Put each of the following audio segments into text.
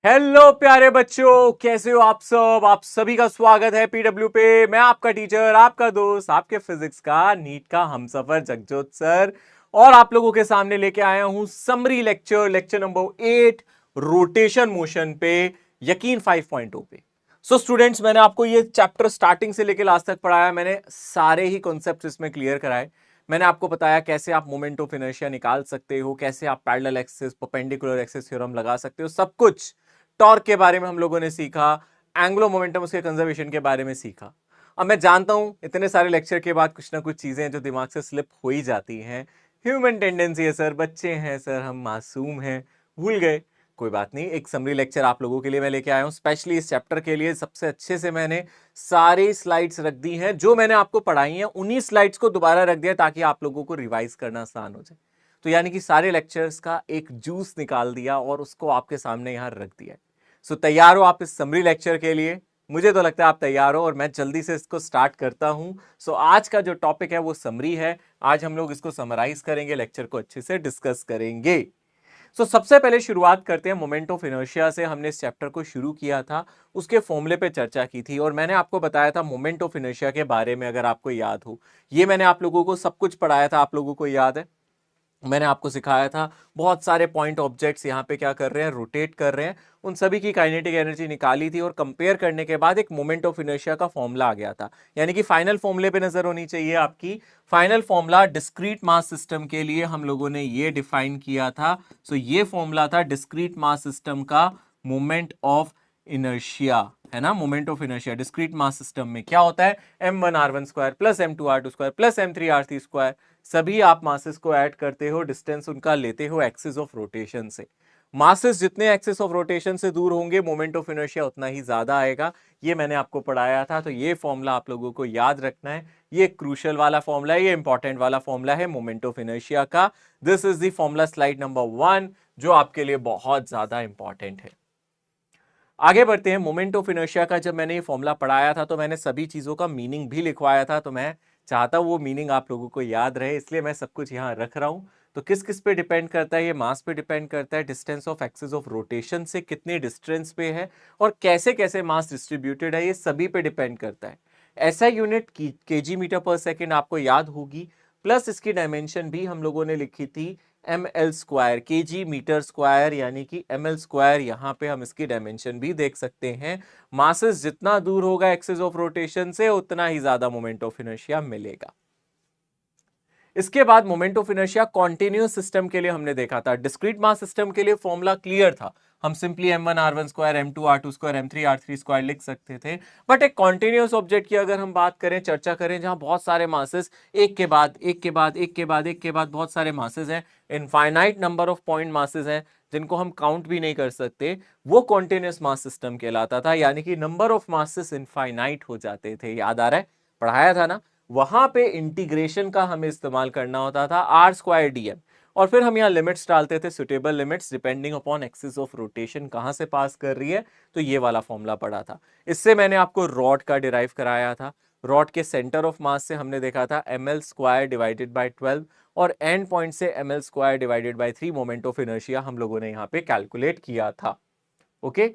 Hello प्यारे बच्चों, कैसे हो आप सब। आप सभी का स्वागत है पीडब्ल्यू पे। मैं आपका टीचर, आपका दोस्त, आपके फिजिक्स का नीट का हमसफर जगजोत सर। और आप लोगों के सामने लेके आया हूं summary lecture number 8, rotation motion पे, यकीन 5.0 पे। सो स्टूडेंट्स, मैंने आपको ये चैप्टर स्टार्टिंग से लेके लास्ट तक पढ़ाया। मैंने सारे ही कॉन्सेप्ट इसमें क्लियर कराए। मैंने आपको बताया कैसे आप मोमेंट ऑफ इनर्शिया निकाल सकते हो, कैसे आप parallel axis, perpendicular axis theorem लगा सकते हो, सब कुछ। टॉर्क के बारे में हम लोगों ने सीखा, एंगुलर मोमेंटम उसके कंजर्वेशन के बारे में सीखा। अब मैं जानता हूं इतने सारे लेक्चर के बाद कुछ ना कुछ चीजें जो दिमाग से स्लिप हो ही जाती हैं। ह्यूमन टेंडेंसी है सर, बच्चे हैं सर, हम मासूम हैं, भूल गए। कोई बात नहीं, एक समरी लेक्चर आप लोगों के लिए मैं लेके आया हूं स्पेशली इस चैप्टर के लिए। सबसे अच्छे से मैंने सारी स्लाइड्स रख दी हैं, जो मैंने आपको पढ़ाई हैं उन्हीं स्लाइड्स को दोबारा रख दिया ताकि आप लोगों को रिवाइज करना आसान हो जाए। तो यानी कि सारे लेक्चर्स का एक जूस निकाल दिया और उसको आपके सामने यहां रख दिया। सो तैयार हो आप इस समरी लेक्चर के लिए? मुझे तो लगता है आप तैयार हो और मैं जल्दी से इसको स्टार्ट करता हूं। सो आज का जो टॉपिक है वो समरी है। आज हम लोग इसको समराइज करेंगे, लेक्चर को अच्छे से डिस्कस करेंगे। सबसे पहले शुरुआत करते हैं मोमेंट ऑफ इनर्शिया से। हमने इस चैप्टर को शुरू किया था, उसके फॉर्मूले पे चर्चा की थी और मैंने आपको बताया था मोमेंट ऑफ इनर्शिया के बारे में, अगर आपको याद हो। ये मैंने आप लोगों को सब कुछ पढ़ाया था, आप लोगों को याद है। मैंने आपको सिखाया था बहुत सारे पॉइंट ऑब्जेक्ट्स यहाँ पे क्या कर रहे हैं, रोटेट कर रहे हैं। उन सभी की काइनेटिक एनर्जी निकाली थी और कंपेयर करने के बाद एक मोमेंट ऑफ इनर्शिया का फॉर्मूला आ गया था। यानी कि फाइनल फॉर्मूले पे नजर होनी चाहिए आपकी। Final formula discrete mass system के लिए हम लोगों ने ये डिफाइन किया था। ये फॉर्मूला था डिस्क्रीट मास सिस्टम का मोमेंट ऑफ इनर्शिया, है ना। Moment of inertia discrete mass system में क्या होता है, m1r1 square plus m2r2 square plus m3r3 square. सभी आप मासेस को ऐड करते हो, डिस्टेंस उनका लेते हो एक्सिस ऑफ रोटेशन से। मासेस जितने एक्सिस ऑफ रोटेशन से दूर होंगे, मोमेंट ऑफ इनर्शिया उतना ही ज्यादा आएगा। ये मैंने आपको पढ़ाया था, तो ये फॉर्मूला आप लोगों को याद रखना है। ये क्रूशियल वाला फॉर्मूला है, ये इंपॉर्टेंट वाला फॉर्मूला है मोमेंट ऑफ इनर्शिया का। This is the formula slide number 1, जो आपके लिए बहुत ज्यादा इंपॉर्टेंट है। आगे बढ़ते हैं। मोमेंट ऑफ इनर्शिया का जब मैंने ये फॉर्मूला पढ़ाया था तो मैंने सभी चीजों का मीनिंग भी लिखवाया था, तो मैं चाहता हूं वो मीनिंग आप लोगों को याद रहे, इसलिए मैं सब कुछ यहां रख रहा हूं। तो किस किस पे डिपेंड करता है, ये मास पे डिपेंड करता है, distance of axis of rotation से कितने डिस्टेंस पे है, और कैसे कैसे मास डिस्ट्रीब्यूटेड है, ये सभी पे डिपेंड करता है। ऐसा यूनिट केजी मीटर पर सेकेंड आपको याद होगी, प्लस इसकी डायमेंशन भी हम लोगों ने लिखी थी ml स्क्वायर, के जी मीटर स्क्वायर, यानी कि ml स्क्वायर। यहां पे हम इसकी डायमेंशन भी देख सकते हैं। मासेस जितना दूर होगा एक्सिस ऑफ रोटेशन से, उतना ही ज्यादा मोमेंट ऑफ इनर्शिया मिलेगा। इसके बाद moment of inertia continuous system के लिए हमने देखा था। डिस्क्रीट मास सिस्टम के लिए फॉर्मूला क्लियर था, हम simply m1r1 square, m2r2 square, m3r3 square लिख सकते थे। बट एक कॉन्टिन्यूस ऑब्जेक्ट की अगर हम बात करें, चर्चा करें, जहां बहुत सारे मासेस एक के बाद एक के बाद एक के बाद एक के बाद बहुत सारे मासेस हैं, infinite number of point masses हैं जिनको हम काउंट भी नहीं कर सकते, वो कॉन्टिन्यूस मास सिस्टम कहलाता था। यानी कि नंबर ऑफ मासेस इनफाइनाइट हो जाते थे। याद आ रहा है, पढ़ाया था ना। वहां पे इंटीग्रेशन का हमें इस्तेमाल करना होता था, आर स्क्वायर डीएम, और फिर हम यहाँ लिमिट्स डालते थे, suitable limits depending upon axis of rotation कहां से पास कर रही है। तो ये वाला फॉर्मूला पढ़ा था। इससे मैंने आपको रॉड का डिराइव कराया था। रॉड के सेंटर ऑफ मास से हमने देखा था ml स्क्वायर डिवाइडेड बाय 12, और एंड पॉइंट से ml square divided by 3 moment of inertia हम लोगों ने यहाँ पे कैलकुलेट किया था। ओके।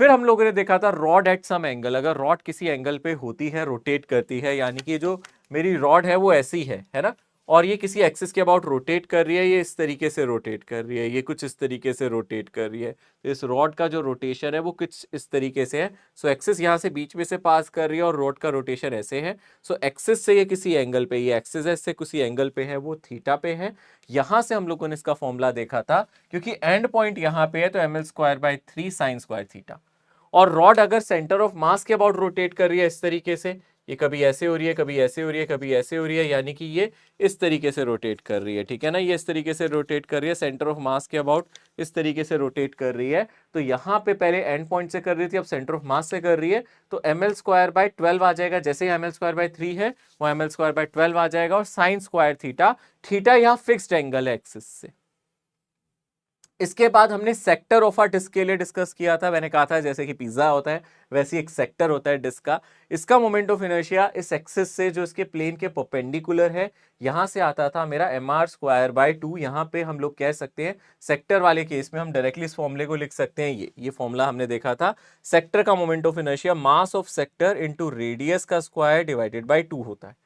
फिर हम लोगों ने देखा था रॉड एट सम एंगल, अगर रॉड किसी एंगल पे होती है, रोटेट करती है, यानी कि जो मेरी रॉड है वो ऐसी है ना, और ये किसी एक्सिस के अबाउट रोटेट कर रही है, ये इस तरीके से रोटेट कर रही है, ये कुछ इस तरीके से रोटेट कर रही है। तो इस रॉड का जो रोटेशन है वो कुछ इस तरीके से है। एक्सिस यहाँ से बीच में से पास कर रही है और रॉड का रोटेशन ऐसे है। एक्सिस से ये किसी एंगल पे, ये एक्सिस है, इससे किसी एंगल पे है, वो थीटा पे है। यहां से हम लोगों ने इसका फॉर्मूला देखा था, क्योंकि एंड पॉइंट यहां पे है, तो ml square by 3 sine square theta. और रॉड अगर सेंटर ऑफ मास के अबाउट रोटेट कर रही है इस तरीके से, ये कभी ऐसे हो रही है, कभी ऐसे हो रही है, कभी ऐसे हो रही है, यानी कि ये इस तरीके से रोटेट कर रही है, ठीक है ना। ये इस तरीके से रोटेट कर रही है, सेंटर ऑफ मास के अबाउट इस तरीके से रोटेट कर रही है। तो यहां पे पहले एंड पॉइंट से कर रही थी, अब सेंटर ऑफ मास से कर रही है, तो ml स्क्वायर बाय 12 आ जाएगा। जैसे ही ml स्क्वायर बाय 3 है, वो ml स्क्वायर बाय 12 आ जाएगा। और साइन स्क्वायर थीटा, थीटा यहां फिक्स्ड एंगल है एक्सिस से, इसके बाद हमने सेक्टर ऑफ अ डिस्क के लिए डिस्कस किया था। मैंने कहा था जैसे कि पिज्जा होता है वैसे एक सेक्टर होता है डिस्क का। इसका मोमेंट ऑफ इनर्शिया इस एक्सिस से जो इसके प्लेन के परपेंडिकुलर है यहां से आता था मेरा mr²/2। यहां पे हम लोग कह सकते हैं सेक्टर वाले केस में हम डायरेक्टली इस फॉर्मूले को लिख सकते हैं। ये फॉर्मूला हमने देखा था। सेक्टर का moment of inertia mass of sector into radius का स्क्वायर डिवाइडेड बाई 2 होता है।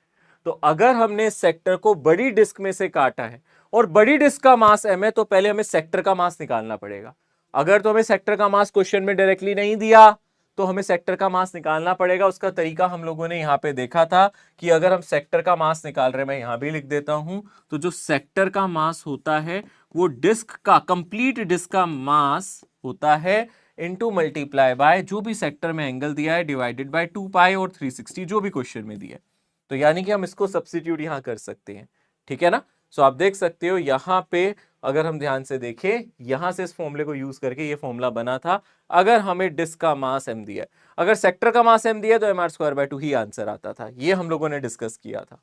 तो अगर हमने सेक्टर को बड़ी डिस्क में से काटा है और बड़ी डिस्क का मास m है तो पहले हमें सेक्टर का मास निकालना पड़ेगा। अगर तो हमें सेक्टर का मास क्वेश्चन में डायरेक्टली नहीं दिया तो हमें सेक्टर का मास निकालना पड़ेगा। उसका तरीका हम लोगों ने यहां पे देखा था कि अगर हम सेक्टर का मास निकाल रहे हैं, मैं यहां भी लिख देता हूं, तो जो सेक्टर का मास होता है वो डिस्क का कंप्लीट डिस्क का मास होता है इनटू मल्टीप्लाई बाय जो भी सेक्टर में एंगल दिया है डिवाइडेड बाय 2 पाई और 360 जो भी क्वेश्चन में दिया है। तो यानी कि हम इसको सब्स्टिट्यूट यहां कर सकते हैं। ठीक है ना। सो आप देख सकते हो यहां पे अगर हम ध्यान से देखें यहां से इस फॉर्मूले को यूज करके ये फॉर्मूला बना था। अगर हमें डिस्क का मास m दिया है, अगर सेक्टर का मास m दिया है तो mr²/2 ही आंसर आता था। ये हम लोगों ने डिस्कस किया था।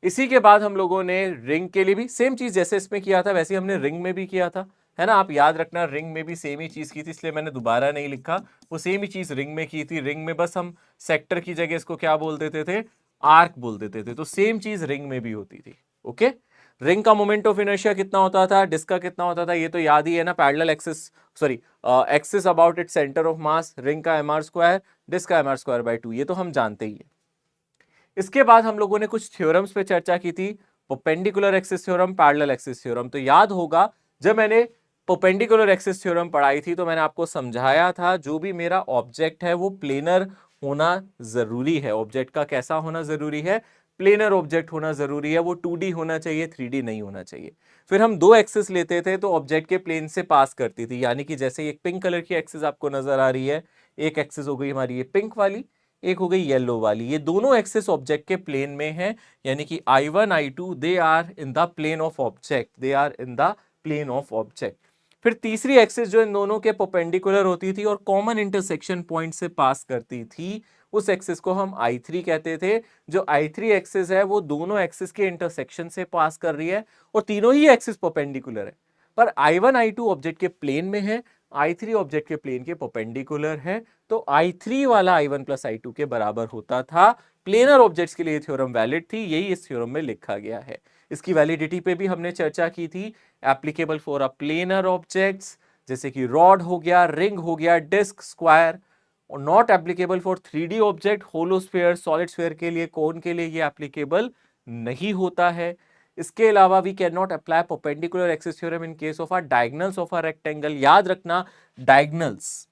इसी के बाद हम लोगों ने रिंग के लिए भी सेम चीज जैसे इसमें किया था वैसे हमने रिंग में भी किया था, है ना। आप याद रखना रिंग में भी सेम ही चीज की थी इसलिए मैंने दोबारा नहीं लिखा। वो सेम ही चीज रिंग में की थी। रिंग में बस हम सेक्टर की जगह इसको क्या बोल देते थे, आर्क बोल देते थे। तो सेम चीज रिंग में भी होती थी। ओके। रिंग का मोमेंट ऑफ इनर्शिया कितना होता था, डिस्क का कितना होता था, ये तो याद ही है ना। Parallel axis axis about it centre of mass, ring का mr², डिस्क का mr²/2, ये तो हम जानते ही है। इसके बाद हम लोगों ने कुछ थ्योरम्स पे चर्चा की थी, perpendicular axis theorem, parallel axis theorem. तो याद होगा जब मैंने परपेंडिकुलर एक्सिस थ्योरम पढ़ाई थी तो मैंने आपको समझाया था जो भी मेरा ऑब्जेक्ट है वो प्लेनर होना जरूरी है। ऑब्जेक्ट का कैसा होना जरूरी है, प्लेनर ऑब्जेक्ट होना जरूरी है। वो 2D होना चाहिए, 3D नहीं होना चाहिए। फिर हम दो एक्सिस लेते थे तो ऑब्जेक्ट के प्लेन से पास करती थी। यानी कि जैसे एक पिंक कलर की एक्सिस आपको नजर आ रही है, एक एक्सिस हो गई हमारी ये पिंक वाली, एक हो गई येलो वाली। ये दोनों एक्सिस ऑब्जेक्ट के प्लेन में है। यानी कि I1 I2 they are in the plane of object, they are in the plane of object. फिर तीसरी एक्सिस जो इन दोनों के परपेंडिकुलर होती थी और कॉमन इंटरसेक्शन पॉइंट से पास करती थी, उस एक्सिस को हम I3 कहते थे। जो I3 एक्सिस है वो दोनों एक्सिस के इंटरसेक्शन से पास कर रही है और तीनों ही एक्सिस परपेंडिकुलर है। पर I1 I2 ऑब्जेक्ट के प्लेन में है, I3 ऑब्जेक्ट के प्लेन के परपेंडिकुलर है। तो I3 वाला I1 प्लस I2 के बराबर होता था। प्लेनर ऑब्जेक्ट्स के लिए थ्योरम वैलिड थी, यही इस थ्योरम में लिखा गया है। इसकी वैलिडिटी पे भी हमने चर्चा की थी। Applicable for a planar objects जैसे कि रॉड हो गया, रिंग हो गया, डिस्क, स्क्वायर। और not applicable for 3D object, hollow sphere, solid sphere के लिए, कोन के लिए ये एप्लीकेबल नहीं होता है। इसके अलावा we can not apply perpendicular axis theorem in case of a diagonals of a rectangle. याद रखना डायगोनल्स,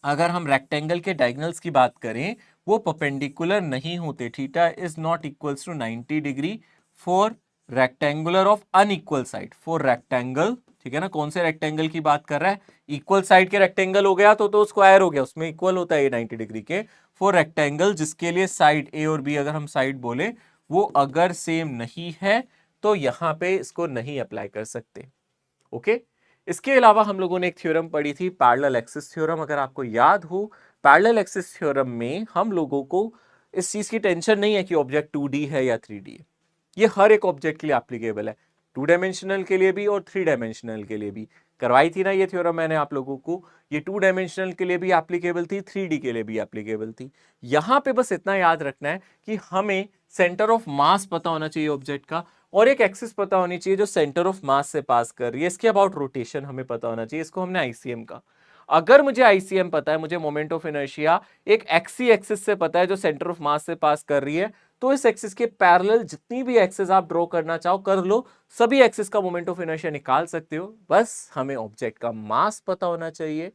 अगर हम रेक्टेंगल के डायगोनल्स की बात करें वो परपेंडिकुलर नहीं होते। Theta is not equals to 90 degree for rectangular of unequal side, for rectangle. ठीक है ना। कौन से रेक्टेंगल की बात कर रहा है, इक्वल साइड के रेक्टेंगल हो गया तो स्क्वायर हो गया, उसमें इक्वल होता है 90 डिग्री के। फॉर रेक्टेंगल जिसके लिए साइड ए और बी अगर हम साइड बोले वो अगर सेम नहीं है तो यहां पे इसको नहीं अप्लाई कर सकते। ओके। इसके अलावा हम लोगों ने एक थ्योरम पढ़ी थी, पैरेलल एक्सिस थ्योरम। अगर आपको याद हो पैरेलल एक्सिस थ्योरम में हम लोगों को इस चीज की टेंशन नहीं है कि ऑब्जेक्ट 2D है या 3D है। ये हर एक ऑब्जेक्ट के लिए एप्लीकेबल है, 2 डायमेंशनल के लिए भी और 3 डायमेंशनल के लिए भी। करवाई थी ना ये थ्योरम मैंने आप लोगों को। ये 2 डायमेंशनल के लिए भी एप्लीकेबल थी, 3D के लिए भी एप्लीकेबल थी। यहां पे बस इतना याद रखना है कि हमें सेंटर ऑफ मास पता होना चाहिए ऑब्जेक्ट का और एक एक्सिस पता होनी चाहिए जो सेंटर ऑफ मास से पास कर रही है। इसके अबाउट रोटेशन हमें पता होना चाहिए, इसको हमने आईसीएम का। अगर मुझे आईसीएम पता है, मुझे मोमेंट ऑफ इनर्शिया एक एक्सी एक्सिस से पता है जो सेंटर ऑफ मास से पास कर रही है, तो इस एक्सिस के पैरेलल जितनी भी एक्सिस आप ड्रॉ करना चाहो कर लो, सभी एक्सिस का मोमेंट ऑफ इनर्शिया निकाल सकते हो। बस हमें ऑब्जेक्ट का मास पता होना चाहिए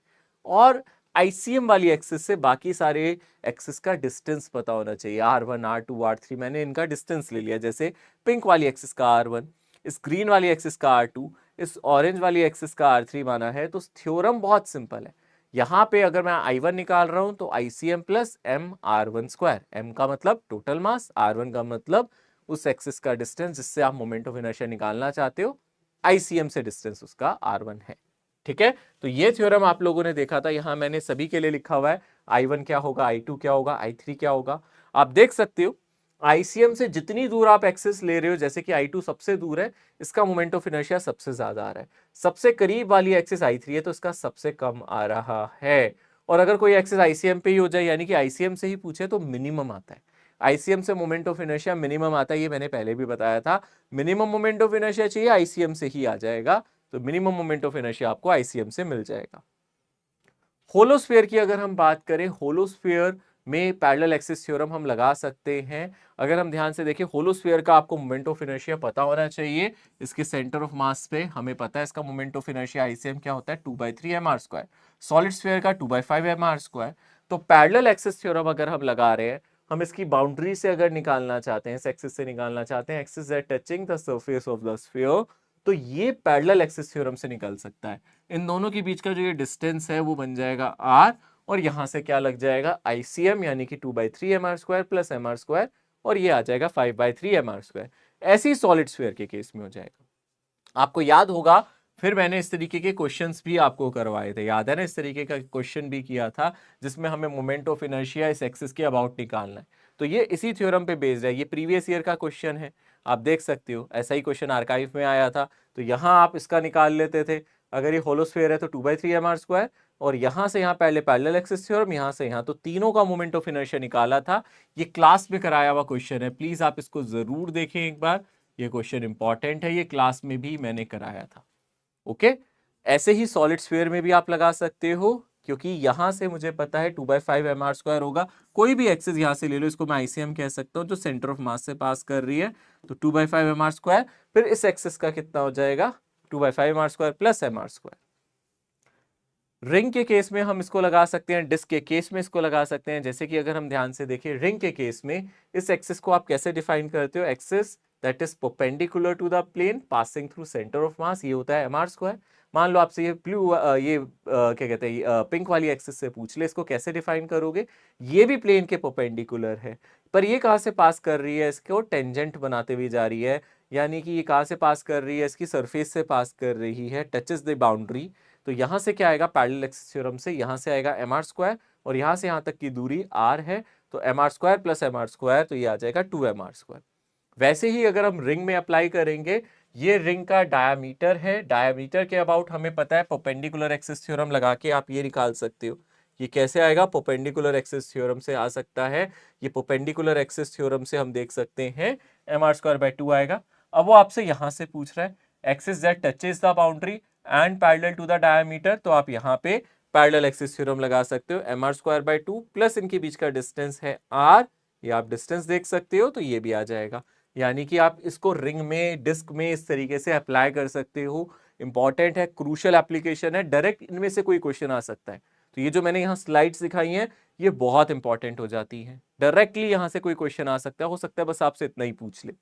और आईसीएम वाली एक्सिस से बाकी सारे एक्सिस का डिस्टेंस पता होना चाहिए। R1 R2 R3 मैंने इनका डिस्टेंस ले लिया। जैसे पिंक वाली एक्सिस का R1, इस ग्रीन वाली एक्सिस का R2, इस ऑरेंज वाली एक्सिस का R3 माना है। तो थ्योरम बहुत सिंपल है। यहां पे अगर मैं I1 निकाल रहा हूं तो ICM plus M R1²। M का मतलब टोटल मास, R1 का मतलब उस एक्सिस का डिस्टेंस जिससे आप मोमेंट ऑफ इनर्शिया निकालना चाहते हो। ICM से डिस्टेंस उसका R1 है। ठीक है। तो ये थ्योरम आप लोगों ने देखा था, यहां मैंने सभी के लिए लिखा हुआ है। I1 क्या होगा, I2 क्या होगा, I3 क्या होगा। आप देख सकते हो आईसीएम से जितनी दूर आप एक्सिस ले रहे हो, जैसे कि I2 सबसे दूर है, इसका मोमेंट ऑफ इनर्शिया सबसे ज्यादा आ रहा है। सबसे करीब वाली एक्सिस I3 है तो इसका सबसे कम आ रहा है। और अगर कोई एक्सिस आईसीएम पे ही हो जाए, यानी कि आईसीएम से ही पूछे, तो मिनिमम आता है। आईसीएम से मोमेंट ऑफ इनर्शिया मिनिमम आता है, ये मैंने पहले भी बताया था। मिनिमम मोमेंट ऑफ इनर्शिया चाहिए, आईसीएम से ही आ जाएगा, तो मिनिमम मोमेंट ऑफ इनर्शिया आपको आईसीएम से मिल जाएगा। होलोस्फीयर की अगर हम बात करें, होलोस्फीयर में पैरेलल एक्सिस थ्योरम हम लगा सकते हैं। अगर हम ध्यान से देखें, होलोस्फीयर का आपको मोमेंट ऑफ इनर्शिया पता होना चाहिए। इसके सेंटर ऑफ मास पे हमें पता है इसका मोमेंट ऑफ इनर्शिया आईसीएम क्या होता है, 2/3 mr²। सॉलिड स्फीयर का 2/5 mr²। तो पैरेलल एक्सिस थ्योरम अगर हम लगा रहे हैं, हम इसकी बाउंड्री से अगर निकालना चाहते हैं, इस एक्सिस से निकालना चाहते हैं, axis that touching the surface of the sphere, तो ये पैरेलल एक्सिस थ्योरम से निकल सकता है। इन दोनों के बीच का जो ये डिस्टेंस है वो बन जाएगा r, और यहां से क्या लग जाएगा, आईसीएम, यानी कि 2/3 mr² प्लस mr², और ये आ जाएगा 5/3 mr²। ऐसे ही सॉलिड स्फीयर के केस में हो जाएगा। आपको याद होगा, फिर मैंने इस तरीके के क्वेश्चंस भी आपको करवाए थे, याद है ना, इस तरीके का क्वेश्चन भी किया था जिसमें हमें मोमेंट ऑफ इनर्शिया इस एक्सिस के अबाउट निकालना है। तो ये इसी थ्योरम पे बेस्ड है, ये प्रीवियस ईयर का क्वेश्चन है, आप देख सकते हो, ऐसा ही क्वेश्चन आर्काइव में आया था। तो यहाँ आप इसका निकाल लेते थे, अगर ये होलोस्फीयर है तो 2/3 mr², और यहां से यहाँ पहले पैरेलल एक्सिस थ्योरम, यहां से यहाँ, तो तीनों का मोमेंट ऑफ इनर्शिया निकाला था। ये क्लास में कराया हुआ क्वेश्चन है, प्लीज आप इसको जरूर देखें एक बार, ये क्वेश्चन इंपॉर्टेंट है, ये क्लास में भी मैंने कराया था। ओके, ऐसे ही सॉलिड स्फीयर में भी आप लगा सकते हो, क्योंकि यहां से मुझे पता है 2/5 mr² होगा। कोई भी एक्सिस यहां से ले लो, इसको मैं आईसीएम कह सकता हूं, जो सेंटर ऑफ मास से पास कर रही है, तो 2/5 mr²। फिर इस एक्सिस का कितना हो जाएगा, 2/5 mr² प्लस mr²। रिंग के केस में हम इसको लगा सकते हैं, डिस्क के केस में इसको लगा सकते हैं। जैसे कि अगर हम ध्यान से देखें, रिंग के केस में इस एक्सिस को आप कैसे डिफाइन करते हो, axis that is perpendicular to the plane passing through centre of mass, ये होता है mr²। मान लो आपसे ये ब्लू क्या कहते हैं, पिंक वाली एक्सिस से पूछ ले, इसको कैसे डिफाइन करोगे, ये भी प्लेन के परपेंडिकुलर है, पर ये कहाँ से पास कर रही है, इसको टेंजेंट बनाते हुए जा रही है, यानी कि ये कहाँ से पास कर रही है, इसकी सरफेस से पास कर रही है, टचेस द बाउंड्री। तो यहां से क्या आएगा, पैरेलल एक्सिस थ्योरम से यहां से आएगा mr², और यहां से यहां तक की दूरी r है, तो mr² प्लस mr², तो ये आ जाएगा 2mr²। वैसे ही अगर हम रिंग में अप्लाई करेंगे, ये रिंग का डायामीटर है, डायामीटर के अबाउट हमें पता है, परपेंडिकुलर एक्सिस थ्योरम लगा के आप ये निकाल सकते हो। ये कैसे आएगा, परपेंडिकुलर एक्सिस थ्योरम से आ सकता है। ये परपेंडिकुलर एक्सिस थ्योरम से हम देख सकते हैं mr²/2 आएगा। अब वो आपसे यहां से पूछ रहा है, axis that touches the boundary and parallel to the diameter, तो आप यहाँ पे पैरेलल एक्सिस थ्योरम लगा सकते हो, mr²/2 प्लस इनके बीच का डिस्टेंस है r, ये आप डिस्टेंस देख सकते हो, तो ये भी आ जाएगा। यानी कि आप इसको रिंग में, डिस्क में इस तरीके से अप्लाई कर सकते हो। इंपॉर्टेंट है, क्रूशियल एप्लीकेशन है, डायरेक्ट इनमें से कोई क्वेश्चन आ सकता है। तो ये जो मैंने यहाँ स्लाइड्स दिखाई हैं, ये बहुत इंपॉर्टेंट हो जाती है, डायरेक्टली यहाँ से कोई क्वेश्चन आ सकता है, हो सकता है बस आपसे इतना ही पूछ ले।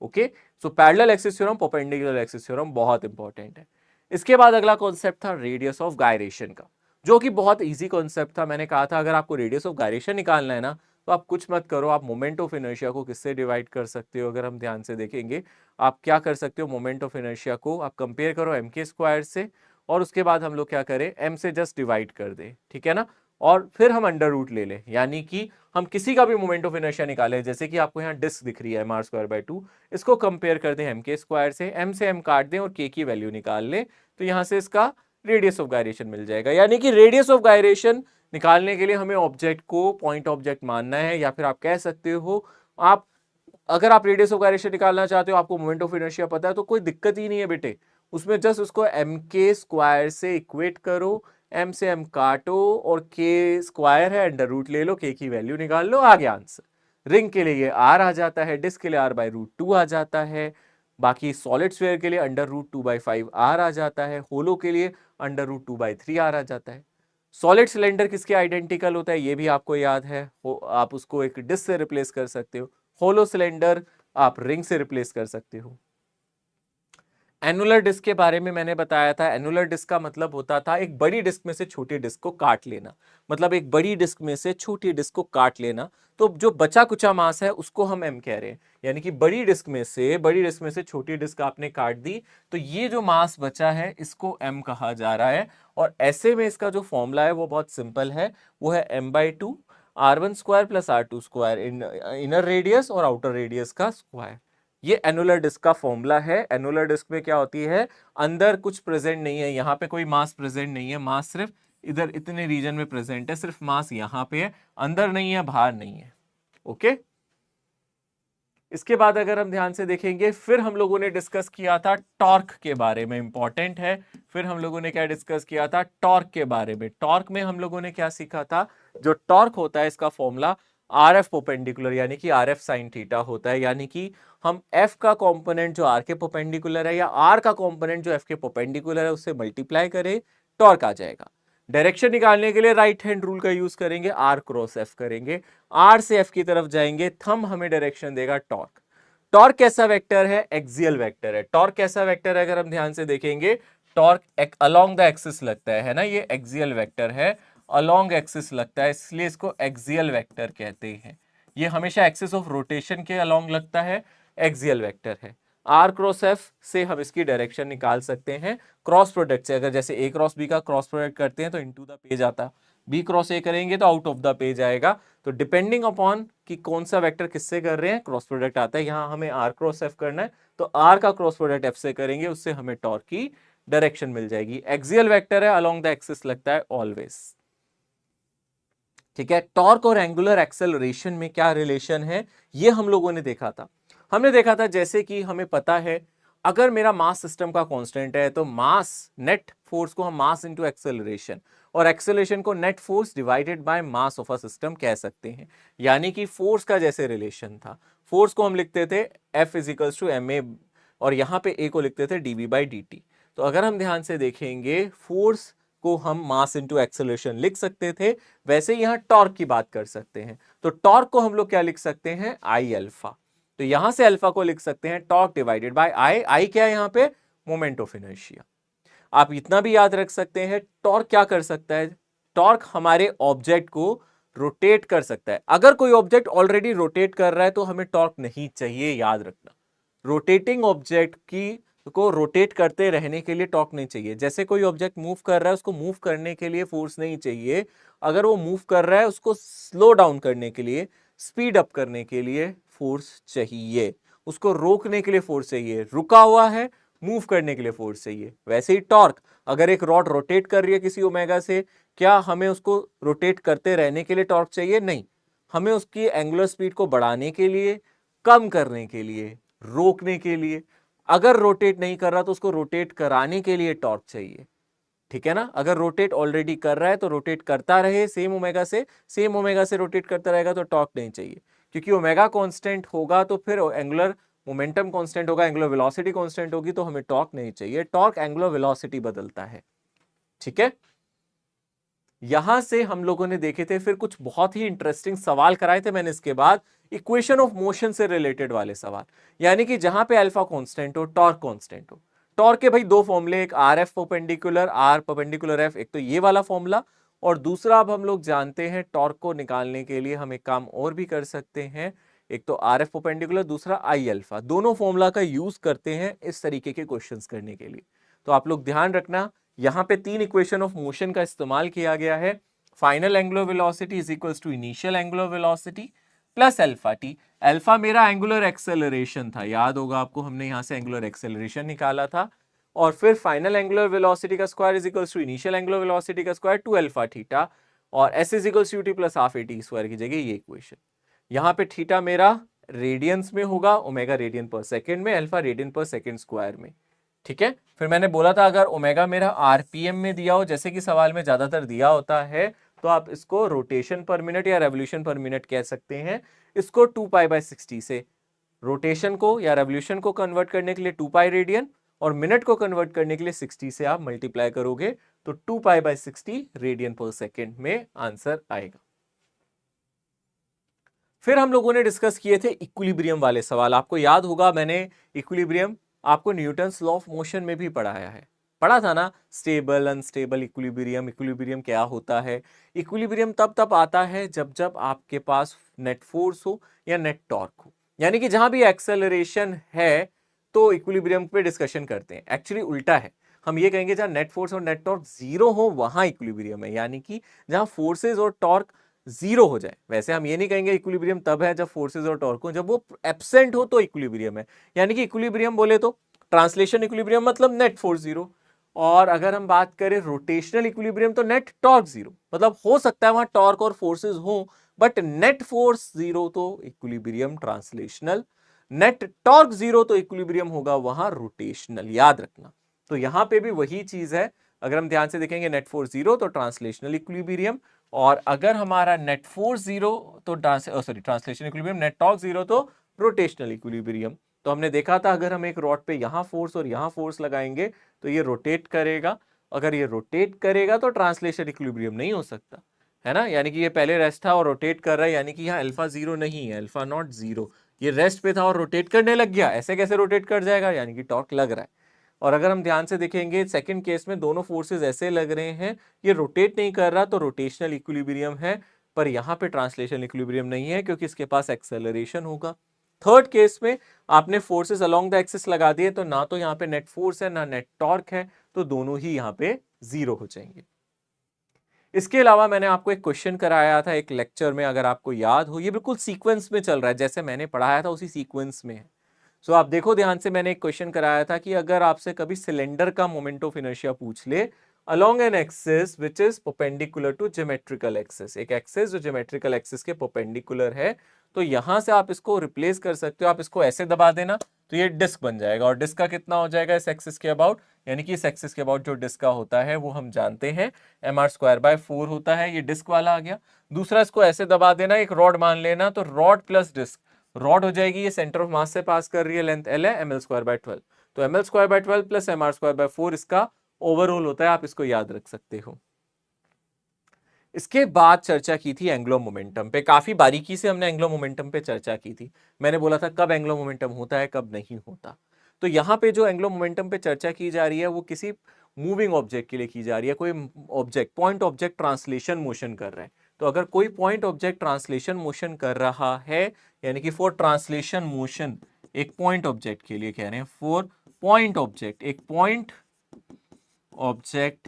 Okay, so parallel axis theorem, perpendicular axis theorem बहुत इंपॉर्टेंट है। इसके बाद अगला कॉन्सेप्ट था रेडियस ऑफ गायरेशन का, जो कि बहुत इजी कॉन्सेप्ट था। मैंने कहा था अगर आपको रेडियस ऑफ गायरेशन निकालना है ना, तो आप कुछ मत करो, आप मोमेंट ऑफ इनर्शिया को किससे डिवाइड कर सकते हो, अगर हम ध्यान से देखेंगे, आप क्या कर सकते हो, मोमेंट ऑफ इनर्शिया को आप कंपेयर करो mk² से, और उसके बाद हम लोग क्या करें, m से जस्ट डिवाइड कर दे, ठीक है ना, और फिर हम अंडर रूट ले लें, यानी कि हम किसी का भी मोमेंट ऑफ इनर्शिया निकालें। जैसे कि आपको यहाँ डिस्क दिख रही है mr²/2, इसको कंपेयर कर दें mk² से, m से m काट दें और k की वैल्यू निकाल लें, तो यहाँ से इसका रेडियस ऑफ गायरेशन मिल जाएगा। यानी कि रेडियस ऑफ गायरेशन निकालने के लिए हमें ऑब्जेक्ट को पॉइंट ऑब्जेक्ट मानना है, या फिर आप कह सकते हो, आप अगर आप रेडियस ऑफ गायरेशन निकालना चाहते हो, आपको मोमेंट ऑफ इनर्शिया पता है, तो कोई दिक्कत ही नहीं है बेटे, उसमें जस्ट उसको mk² से इक्वेट करो, m से m काटो, और k² है, अंडर रूट ले लो, k की वैल्यू निकाल लो, आ गया आंसर। रिंग के लिए ये r आ जाता है, डिस्क के लिए r/√2 आ जाता है, बाकी सॉलिड स्फीयर के लिए अंडर√2/5 r आ जाता है, होलो के लिए अंडर√2/3 r आ जाता है। सॉलिड सिलेंडर किसके आइडेंटिकल होता है, ये भी आपको याद है, आप उसको एक डिस्क से रिप्लेस कर सकते हो। होलो सिलेंडर आप रिंग से रिप्लेस कर सकते हो। एनुलर डिस्क के बारे में मैंने बताया था, एनुलर डिस्क का मतलब होता था एक बड़ी डिस्क में से छोटी डिस्क को काट लेना, मतलब एक बड़ी डिस्क में से छोटी डिस्क को काट लेना, तो जो बचा कुचा मास है उसको हम m कह रहे हैं। यानी कि बड़ी डिस्क में से छोटी डिस्क आपने काट दी, तो ये जो मास बचा है इसको m कहा जा रहा है। और ऐसे में इसका जो फॉर्मूला है वो बहुत सिंपल है, वो है m/2 r1 square plus r2 square, inner radius और आउटर रेडियस का स्क्वायर। ये एनुलर डिस्क का फॉर्मूला है। एनुलर डिस्क में क्या होती है, अंदर कुछ प्रेजेंट नहीं है, यहाँ पे कोई मास प्रेजेंट नहीं है, मास सिर्फ इधर इतने रीजन में प्रेजेंट है, सिर्फ मास यहाँ पे है, अंदर नहीं है, बाहर नहीं है। ओके, इसके बाद अगर हम ध्यान से देखेंगे, फिर हम लोगों ने डिस्कस किया था टॉर्क के बारे में, इंपॉर्टेंट है। फिर हम लोगों ने क्या डिस्कस किया था, टॉर्क के बारे में। टॉर्क में हम लोगों ने क्या सीखा था, जो टॉर्क होता है इसका फॉर्मूला आर एफ परपेंडिकुलर यानी कि आर एफ साइन थीटा होता है, यानी कि हम एफ का कंपोनेंट जो आर के परपेंडिकुलर है या आर का कंपोनेंट जो एफ के परपेंडिकुलर है उससे मल्टीप्लाई करें, टॉर्क आ जाएगा। डायरेक्शन निकालने के लिए राइट हैंड रूल का यूज करेंगे, आर क्रॉस एफ करेंगे, आर से एफ की तरफ जाएंगे, थंब हमें डायरेक्शन देगा टॉर्क। टॉर्क कैसा वेक्टर है, एक्सियल वेक्टर है। टॉर्क कैसा वेक्टर है, अगर हम ध्यान से देखेंगे, टॉर्क अलोंग द एक्सिस लगता है ना, ये एक्सियल वेक्टर है, अलोंग एक्सिस लगता है, इसलिए इसको एक्सियल वेक्टर कहते हैं। ये हमेशा एक्सिस ऑफ रोटेशन के अलोंग लगता है, एक्सियल वेक्टर है। आर क्रॉस एफ से हम इसकी डायरेक्शन निकाल सकते हैं क्रॉस प्रोडक्ट से। अगर जैसे ए क्रॉस बी का क्रॉस प्रोडक्ट करते हैं तो इनटू द पेज आता, बी क्रॉस ए करेंगे तो आउट ऑफ द पेज आएगा। तो डिपेंडिंग अपॉन कि कौन सा वेक्टर किससे कर रहे हैं, क्रॉस प्रोडक्ट आता है। यहाँ हमें आर क्रॉस एफ करना है तो आर का क्रॉस प्रोडक्ट एफ से करेंगे, उससे हमें टॉर्क की डायरेक्शन मिल जाएगी। एक्सियल वेक्टर है, अलोंग द एक्सिस लगता है ऑलवेज। ठीक है, टॉर्क और एंगुलर एक्सेलरेशन में क्या रिलेशन है, ये हम लोगों ने देखा था। हमने देखा था जैसे कि हमें पता है, अगर मेरा मास सिस्टम का कांस्टेंट है तो मास नेट फोर्स को हम मास इनटू एक्सेलरेशन और एक्सेलरेशन को net force divided by mass of a system कह सकते हैं। यानी कि फोर्स का जैसे रिलेशन था, फोर्स को हम लिखते थे F equals to m a और यहाँ पे ए को लिखते थे dv बाई dt। तो अगर हम ध्यान से देखेंगे, फोर्स को हम मास इनटू एक्सेलरेशन लिख सकते थे, वैसे यहाँ टॉर्क की बात कर सकते हैं। तो टॉर्क को हम लोग क्या लिख सकते हैं, आई अल्फा। तो यहां से अल्फा को लिख सकते हैं टॉर्क डिवाइडेड बाय आई। आई क्या है यहाँ पे, मोमेंट ऑफ इनर्शिया। आप इतना भी याद रख सकते हैं, टॉर्क क्या कर सकता है, टॉर्क हमारे ऑब्जेक्ट को रोटेट कर सकता है। अगर कोई ऑब्जेक्ट ऑलरेडी रोटेट कर रहा है तो हमें टॉर्क नहीं चाहिए, याद रखना। रोटेटिंग ऑब्जेक्ट की को रोटेट करते रहने के लिए टॉर्क नहीं चाहिए। जैसे कोई ऑब्जेक्ट मूव कर रहा है, उसको मूव करने के लिए फोर्स नहीं चाहिए। अगर वो मूव कर रहा है, उसको स्लो डाउन करने के लिए, स्पीड अप करने के लिए फोर्स चाहिए। उसको रोकने के लिए फोर्स चाहिए, रुका हुआ है मूव करने के लिए फोर्स चाहिए। वैसे ही टॉर्क, अगर एक रॉड रोटेट कर रही है किसी ओमेगा से, क्या हमें उसको रोटेट करते रहने के लिए टॉर्क चाहिए, नहीं। हमें उसकी एंगुलर स्पीड को बढ़ाने के लिए, कम करने के लिए, रोकने के लिए, अगर रोटेट नहीं कर रहा तो उसको रोटेट कराने के लिए टॉर्क चाहिए। ठीक है ना, अगर रोटेट ऑलरेडी कर रहा है तो रोटेट करता रहे सेम ओमेगा से रोटेट करता रहेगा तो टॉर्क नहीं चाहिए। क्योंकि ओमेगा कांस्टेंट होगा तो फिर एंगुलर मोमेंटम कांस्टेंट होगा, एंगुलर वेलोसिटी कांस्टेंट होगी, तो हमें टॉर्क नहीं चाहिए। टॉर्क एंगुलर वेलोसिटी बदलता है। ठीक है, यहां से हम लोगों ने देखे थे, फिर कुछ बहुत ही इंटरेस्टिंग सवाल कराए थे मैंने इसके बाद, इक्वेशन ऑफ मोशन से रिलेटेड वाले सवाल। यानी कि जहां पे अल्फा कांस्टेंट हो, टॉर्क कांस्टेंट हो। टॉर्क के भाई दो फॉर्मूले, एक r f perpendicular, r perpendicular f, एक तो ये वाला फॉर्मूला, और दूसरा अब हम लोग जानते हैं टॉर्क को निकालने के लिए हम एक काम और भी कर सकते हैं। एक तो आर एफ परपेंडिकुलर, दूसरा आई अल्फा। दोनों फॉर्मूला का यूज करते हैं इस तरीके के क्वेश्चंस करने के लिए। तो आप लोग ध्यान रखना, यहां पे तीन इक्वेशन ऑफ मोशन का इस्तेमाल किया गया है। Final angular velocity is equals to initial angular velocity plus alpha t. Alpha मेरा एंगुलर एक्सेलरेशन था, याद होगा आपको, हमने यहां से एंगुलर एक्सेलरेशन निकाला था। और फिर फाइनल एंगुलर वेलोसिटी का square is equals to initial angular velocity का स्क्वायर टू अल्फा थीटा, और s is equals to t plus half a t square की जगह ये इक्वेशन। यहाँ पे थीटा मेरा रेडियंस में होगा, ओमेगा रेडियन पर सेकेंड में, अल्फा रेडियन पर सेकेंड स्क्वायर में। ठीक है, फिर मैंने बोला था अगर ओमेगा मेरा आरपीएम में दिया हो, जैसे कि सवाल में ज्यादातर दिया होता है, तो आप इसको रोटेशन पर मिनट या रेवोल्यूशन पर मिनट कह सकते हैं। इसको 2π/60 से रोटेशन को या रेवोल्यूशन को कन्वर्ट करने के लिए 2π रेडियन, और मिनट को कन्वर्ट करने के लिए 60 से आप मल्टीप्लाई करोगे तो 2π/60 रेडियन पर सेकेंड में आंसर आएगा। फिर हम लोगों ने डिस्कस किए थे इक्विलिब्रियम वाले सवाल। आपको याद होगा, मैंने इक्विलिब्रियम आपको न्यूटन्स लॉ ऑफ मोशन में भी पढ़ाया है, पढ़ा था ना, स्टेबल अनस्टेबल इक्विलिब्रियम। इक्विलिब्रियम क्या होता है, इक्विलिब्रियम तब आता है जब जब आपके पास नेट फोर्स हो या नेट टॉर्क हो। यानी कि जहां भी एक्सेलरेशन है तो इक्विलिब्रियम पे डिस्कशन करते हैं। एक्चुअली उल्टा है, हम ये कहेंगे जहां नेट फोर्स और नेट टॉर्क जीरो हो वहां इक्विलिब्रियम है। यानी कि जहां फोर्सेस और टॉर्क जीरो हो जाए। वैसे हम ये नहीं कहेंगे इक्विलिब्रियम तब है जब फोर्सेस और टॉर्क हो, जब वो एब्सेंट हो तो इक्विलिब्रियम है। यानी कि इक्विलिब्रियम बोले तो ट्रांसलेशन इक्विलिब्रियम मतलब नेट फोर्स जीरो, और अगर हम बात करें रोटेशनल इक्विलिब्रियम तो नेट टॉर्क जीरो। मतलब हो सकता है वहां टॉर्क और फोर्सेस हो, बट नेट फोर्स जीरो तो equilibrium translational, net torque zero तो इक्विलिब्रियम होगा वहां रोटेशनल, याद रखना। तो यहां पे भी वही चीज है, अगर हम ध्यान से देखेंगे नेट फोर्स जीरो तो ट्रांसलेशनल इक्विलिब्रियम, और अगर हमारा नेट फोर्स जीरो तो translation equilibrium, net torque zero तो रोटेशनल इक्विलिब्रियम। तो हमने देखा था अगर हम एक रॉड पे यहां फोर्स और यहां फोर्स लगाएंगे तो ये रोटेट करेगा, अगर ये रोटेट करेगा तो ट्रांसलेशन इक्विलिब्रियम नहीं हो सकता, है ना। यानी कि ये पहले रेस्ट था और रोटेट कर रहा है, यानी कि यहाँ अल्फा जीरो नहीं है, अल्फा नॉट जीरो, ये रेस्ट पे था और रोटेट करने लग गया, ऐसे कैसे रोटेट कर जाएगा, यानी कि टॉर्क लग रहा है। और अगर हम ध्यान से देखेंगे सेकंड केस में दोनों फोर्सेस ऐसे लग रहे हैं, ये रोटेट नहीं कर रहा तो रोटेशनल इक्विलिब्रियम है, पर यहाँ पे ट्रांसलेशन इक्विलिब्रियम नहीं है क्योंकि इसके पास एक्सेलरेशन होगा। थर्ड केस में आपने फोर्सेस अलोंग द एक्सिस लगा दिए तो ना तो यहाँ पे नेट फोर्स है ना नेट टॉर्क है, तो दोनों ही यहाँ पे जीरो हो जाएंगे। इसके अलावा मैंने आपको एक क्वेश्चन कराया था एक लेक्चर में, अगर आपको याद हो, ये बिल्कुल सीक्वेंस में चल रहा है, जैसे मैंने पढ़ाया था उसी सीक्वेंस में है। सो आप देखो ध्यान से, मैंने एक क्वेश्चन कराया था कि अगर आपसे कभी सिलेंडर का मोमेंट ऑफ इनर्शिया पूछ ले along an axis which is perpendicular to geometrical axis, एक एक्सिस जो geometrical axis के perpendicular है, तो यहां से आप इसको रिप्लेस कर सकते हो, आप इसको ऐसे दबा देना तो ये डिस्क बन जाएगा, और डिस्क का कितना हो जाएगा इस एक्सिस के अबाउट, यानी कि इस एक्सिस के अबाउट जो डिस्क का होता है वो हम जानते हैं mr²/4 होता है, ये डिस्क वाला आ गया। दूसरा इसको ऐसे दबा देना, एक रॉड मान लेना, तो रॉड प्लस डिस्क, रॉड हो जाएगी, ये सेंटर ऑफ मास से पास कर रही है, लेंथ L है, ml²/12, तो ml²/12 प्लस mr²/4 इसका ओवरऑल होता है, आप इसको याद रख सकते हो। इसके बाद चर्चा की थी एंगुलर मोमेंटम पे, काफी बारीकी से हमने एंगुलर मोमेंटम पे चर्चा की थी। मैंने बोला था कब एंगुलर मोमेंटम होता है कब नहीं होता। तो यहाँ पे जो एंगुलर मोमेंटम पे चर्चा की जा रही है वो किसी मूविंग ऑब्जेक्ट के लिए की जा रही है, कोई object point object translation motion कर रहा है। तो अगर कोई पॉइंट ऑब्जेक्ट ट्रांसलेशन मोशन कर रहा है, यानी कि फॉर ट्रांसलेशन मोशन, एक पॉइंट ऑब्जेक्ट के लिए कह रहे हैं, फॉर पॉइंट ऑब्जेक्ट, एक पॉइंट ऑब्जेक्ट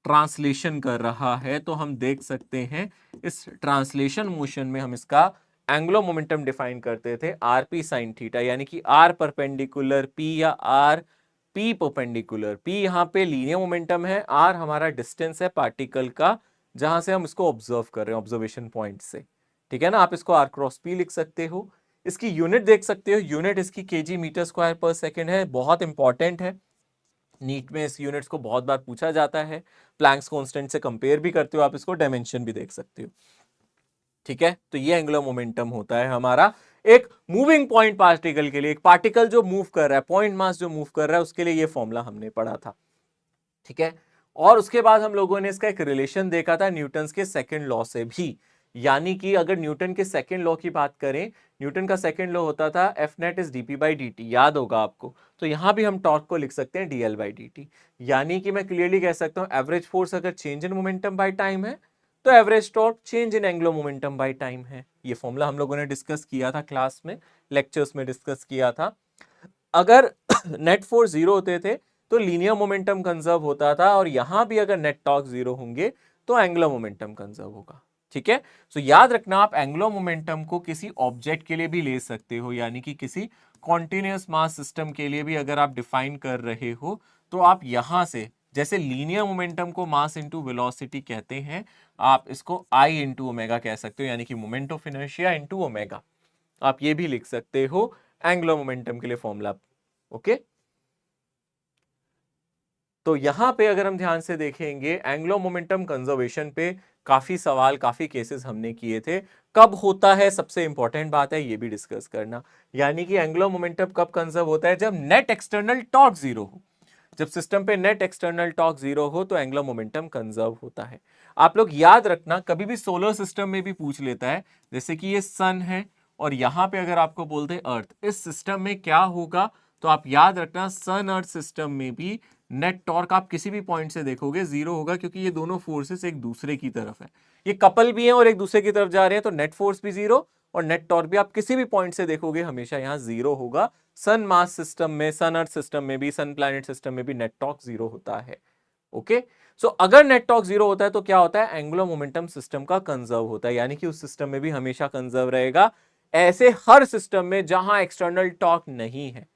ट्रांसलेशन कर रहा है, तो हम देख सकते हैं इस ट्रांसलेशन मोशन में हम इसका एंगुलर मोमेंटम डिफाइन करते थे आरपी साइन थीटा, यानी कि आर परपेंडिकुलर पी या आर पी परपेंडिकुलर। पी यहाँ पे लीनियर मोमेंटम है, आर हमारा डिस्टेंस है पार्टिकल का जहां से हम इसको ऑब्जर्व कर रहे हैं ऑब्जर्वेशन पॉइंट से, ठीक है ना। आप इसको आर क्रॉस पी लिख सकते हो। इसकी यूनिट देख सकते हो, यूनिट इसकी केजी मीटर स्क्वायर पर सेकेंड है, बहुत इंपॉर्टेंट है, नीट में इस यूनिट्स को बहुत बार पूछा जाता है, प्लैंक्स कांस्टेंट से कंपेयर भी करते हो आप इसको, डायमेंशन भी देख सकते हो, ठीक है। तो ये एंगुलर मोमेंटम होता है हमारा एक मूविंग पॉइंट पार्टिकल के लिए, एक पार्टिकल जो मूव कर रहा है, पॉइंट मास जो मूव कर रहा है उसके लिए ये फॉर्मूला हमने पढ़ा था, ठीक है। और उसके बाद हम लोगों ने इसका एक रिलेशन देखा था न्यूटन के सेकंड लॉ से भी, यानी कि अगर न्यूटन के सेकंड लॉ की बात करें, न्यूटन का सेकंड लॉ होता था एफ नेट इज dp/dt, याद होगा आपको। तो यहां भी हम टॉर्क को लिख सकते हैं dl/dt, यानी कि मैं क्लियरली कह सकता हूं एवरेज फोर्स अगर change in momentum by time है तो average torque change in angular momentum by time है। ये फॉर्मूला हम लोगों ने डिस्कस किया था क्लास में, लेक्चर्स में डिस्कस किया था। अगर नेट फोर्स जीरो होते थे तो लीनियर मोमेंटम कंजर्व होता था, और यहां भी अगर नेट टॉर्क जीरो होंगे तो एंगुलर मोमेंटम कंजर्व होगा, ठीक है। सो याद रखना, आप एंगुलर मोमेंटम को किसी ऑब्जेक्ट के लिए भी ले सकते हो, यानी कि किसी कॉन्टिन्यूअस मास सिस्टम के लिए भी अगर आप डिफाइन कर रहे हो तो आप यहां से, जैसे लीनियर मोमेंटम को मास इंटू वेलोसिटी कहते हैं, आप इसको आई इंटू ओमेगा कह सकते हो, यानी कि moment of inertia into omega, आप ये भी लिख सकते हो एंगुलर मोमेंटम के लिए फॉर्मूला, ओके। तो यहां पे अगर हम ध्यान से देखेंगे एंगुलर मोमेंटम कंजर्वेशन पे काफी सवाल, काफी केसेस हमने किए थे। कब होता है, सबसे इंपॉर्टेंट बात है ये भी डिस्कस करना, यानी कि एंगुलर मोमेंटम कब कंजर्व होता है, जब नेट एक्सटर्नल टॉर्क जीरो हो। जब सिस्टम पे नेट एक्सटर्नल टॉर्क जीरो हो तो एंगुलर मोमेंटम कंजर्व होता है। आप लोग याद रखना, कभी भी सोलर सिस्टम में भी पूछ लेता है, जैसे कि ये सन है और यहां पे अगर आपको बोलते अर्थ, इस सिस्टम में क्या होगा, तो आप याद रखना सन अर्थ सिस्टम में भी नेट टॉर्क आप किसी भी पॉइंट से देखोगे जीरो होगा, क्योंकि ये दोनों फोर्सेस एक दूसरे की तरफ है, ये कपल भी हैं और एक दूसरे की तरफ जा रहे हैं, तो नेट फोर्स भी जीरो और नेट टॉर्क भी आप किसी भी पॉइंट से देखोगे हमेशा यहाँ जीरो होगा। सन मास सिस्टम में, सन अर्थ सिस्टम में भी, सन प्लैनेट सिस्टम में भी नेट टॉर्क जीरो होता है, ओके। सो अगर नेट टॉर्क जीरो होता है तो क्या होता है, एंगुलर मोमेंटम सिस्टम का कंजर्व होता है, यानी कि उस सिस्टम में भी हमेशा कंजर्व रहेगा। ऐसे हर सिस्टम में जहां एक्सटर्नल टॉर्क नहीं है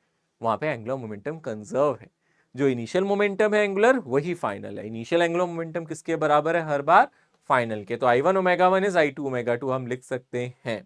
वहां पे एंगुलर मोमेंटम कंजर्व है। जो इनिशियल मोमेंटम है एंगुलर वही फाइनल है। इनिशियल एंगुलर मोमेंटम किसके बराबर है हर बार, फाइनल के। तो I1 omega 1 is I2 omega 2 हम लिख सकते हैं।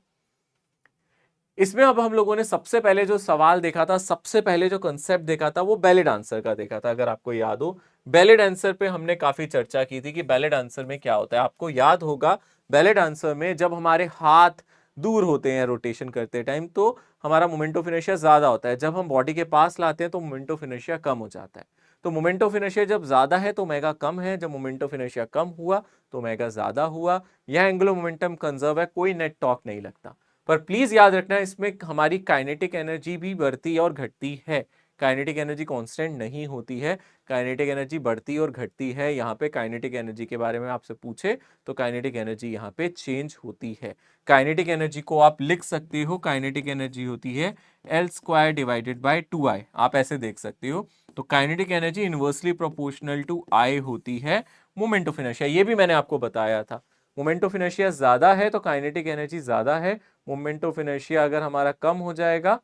इसमें अब हम लोगों ने सबसे पहले जो सवाल देखा था, सबसे पहले जो कंसेप्ट देखा था वो वैलिड आंसर का देखा था। अगर आपको याद हो, वैलिड आंसर पे हमने काफी चर्चा की थी कि वैलिड आंसर में क्या होता है। आपको याद होगा वैलिड आंसर में जब हमारे हाथ दूर होते हैं रोटेशन करते टाइम तो हमारा मोमेंट ऑफ इनर्शिया ज्यादा होता है, जब हम बॉडी के पास लाते हैं तो मोमेंट ऑफ इनर्शिया कम हो जाता है। तो मोमेंट ऑफ इनर्शिया जब ज्यादा है तो ओमेगा कम है, जब मोमेंट ऑफ इनर्शिया कम हुआ तो ओमेगा ज्यादा हुआ। यह एंगुलर मोमेंटम कंजर्व है, कोई नेट टॉर्क नहीं लगता। पर प्लीज याद रखना इसमें हमारी काइनेटिक एनर्जी भी बढ़ती और घटती है। काइनेटिक एनर्जी कांस्टेंट नहीं होती है, काइनेटिक एनर्जी बढ़ती और घटती है। यहाँ पे काइनेटिक एनर्जी के बारे में आपसे पूछे तो काइनेटिक एनर्जी यहाँ पे चेंज होती है। काइनेटिक एनर्जी को आप लिख सकते हो, काइनेटिक एनर्जी होती है L² डिवाइडेड बाय 2I, आप ऐसे देख सकते हो। तो kinetic energy inversely proportional to I होती है मोमेंट ऑफ इनर्शिया। ये भी मैंने आपको बताया था, मोमेंट ऑफ इनर्शिया ज्यादा है तो काइनेटिक एनर्जी ज्यादा है। मोमेंट ऑफ इनर्शिया अगर हमारा कम हो जाएगा,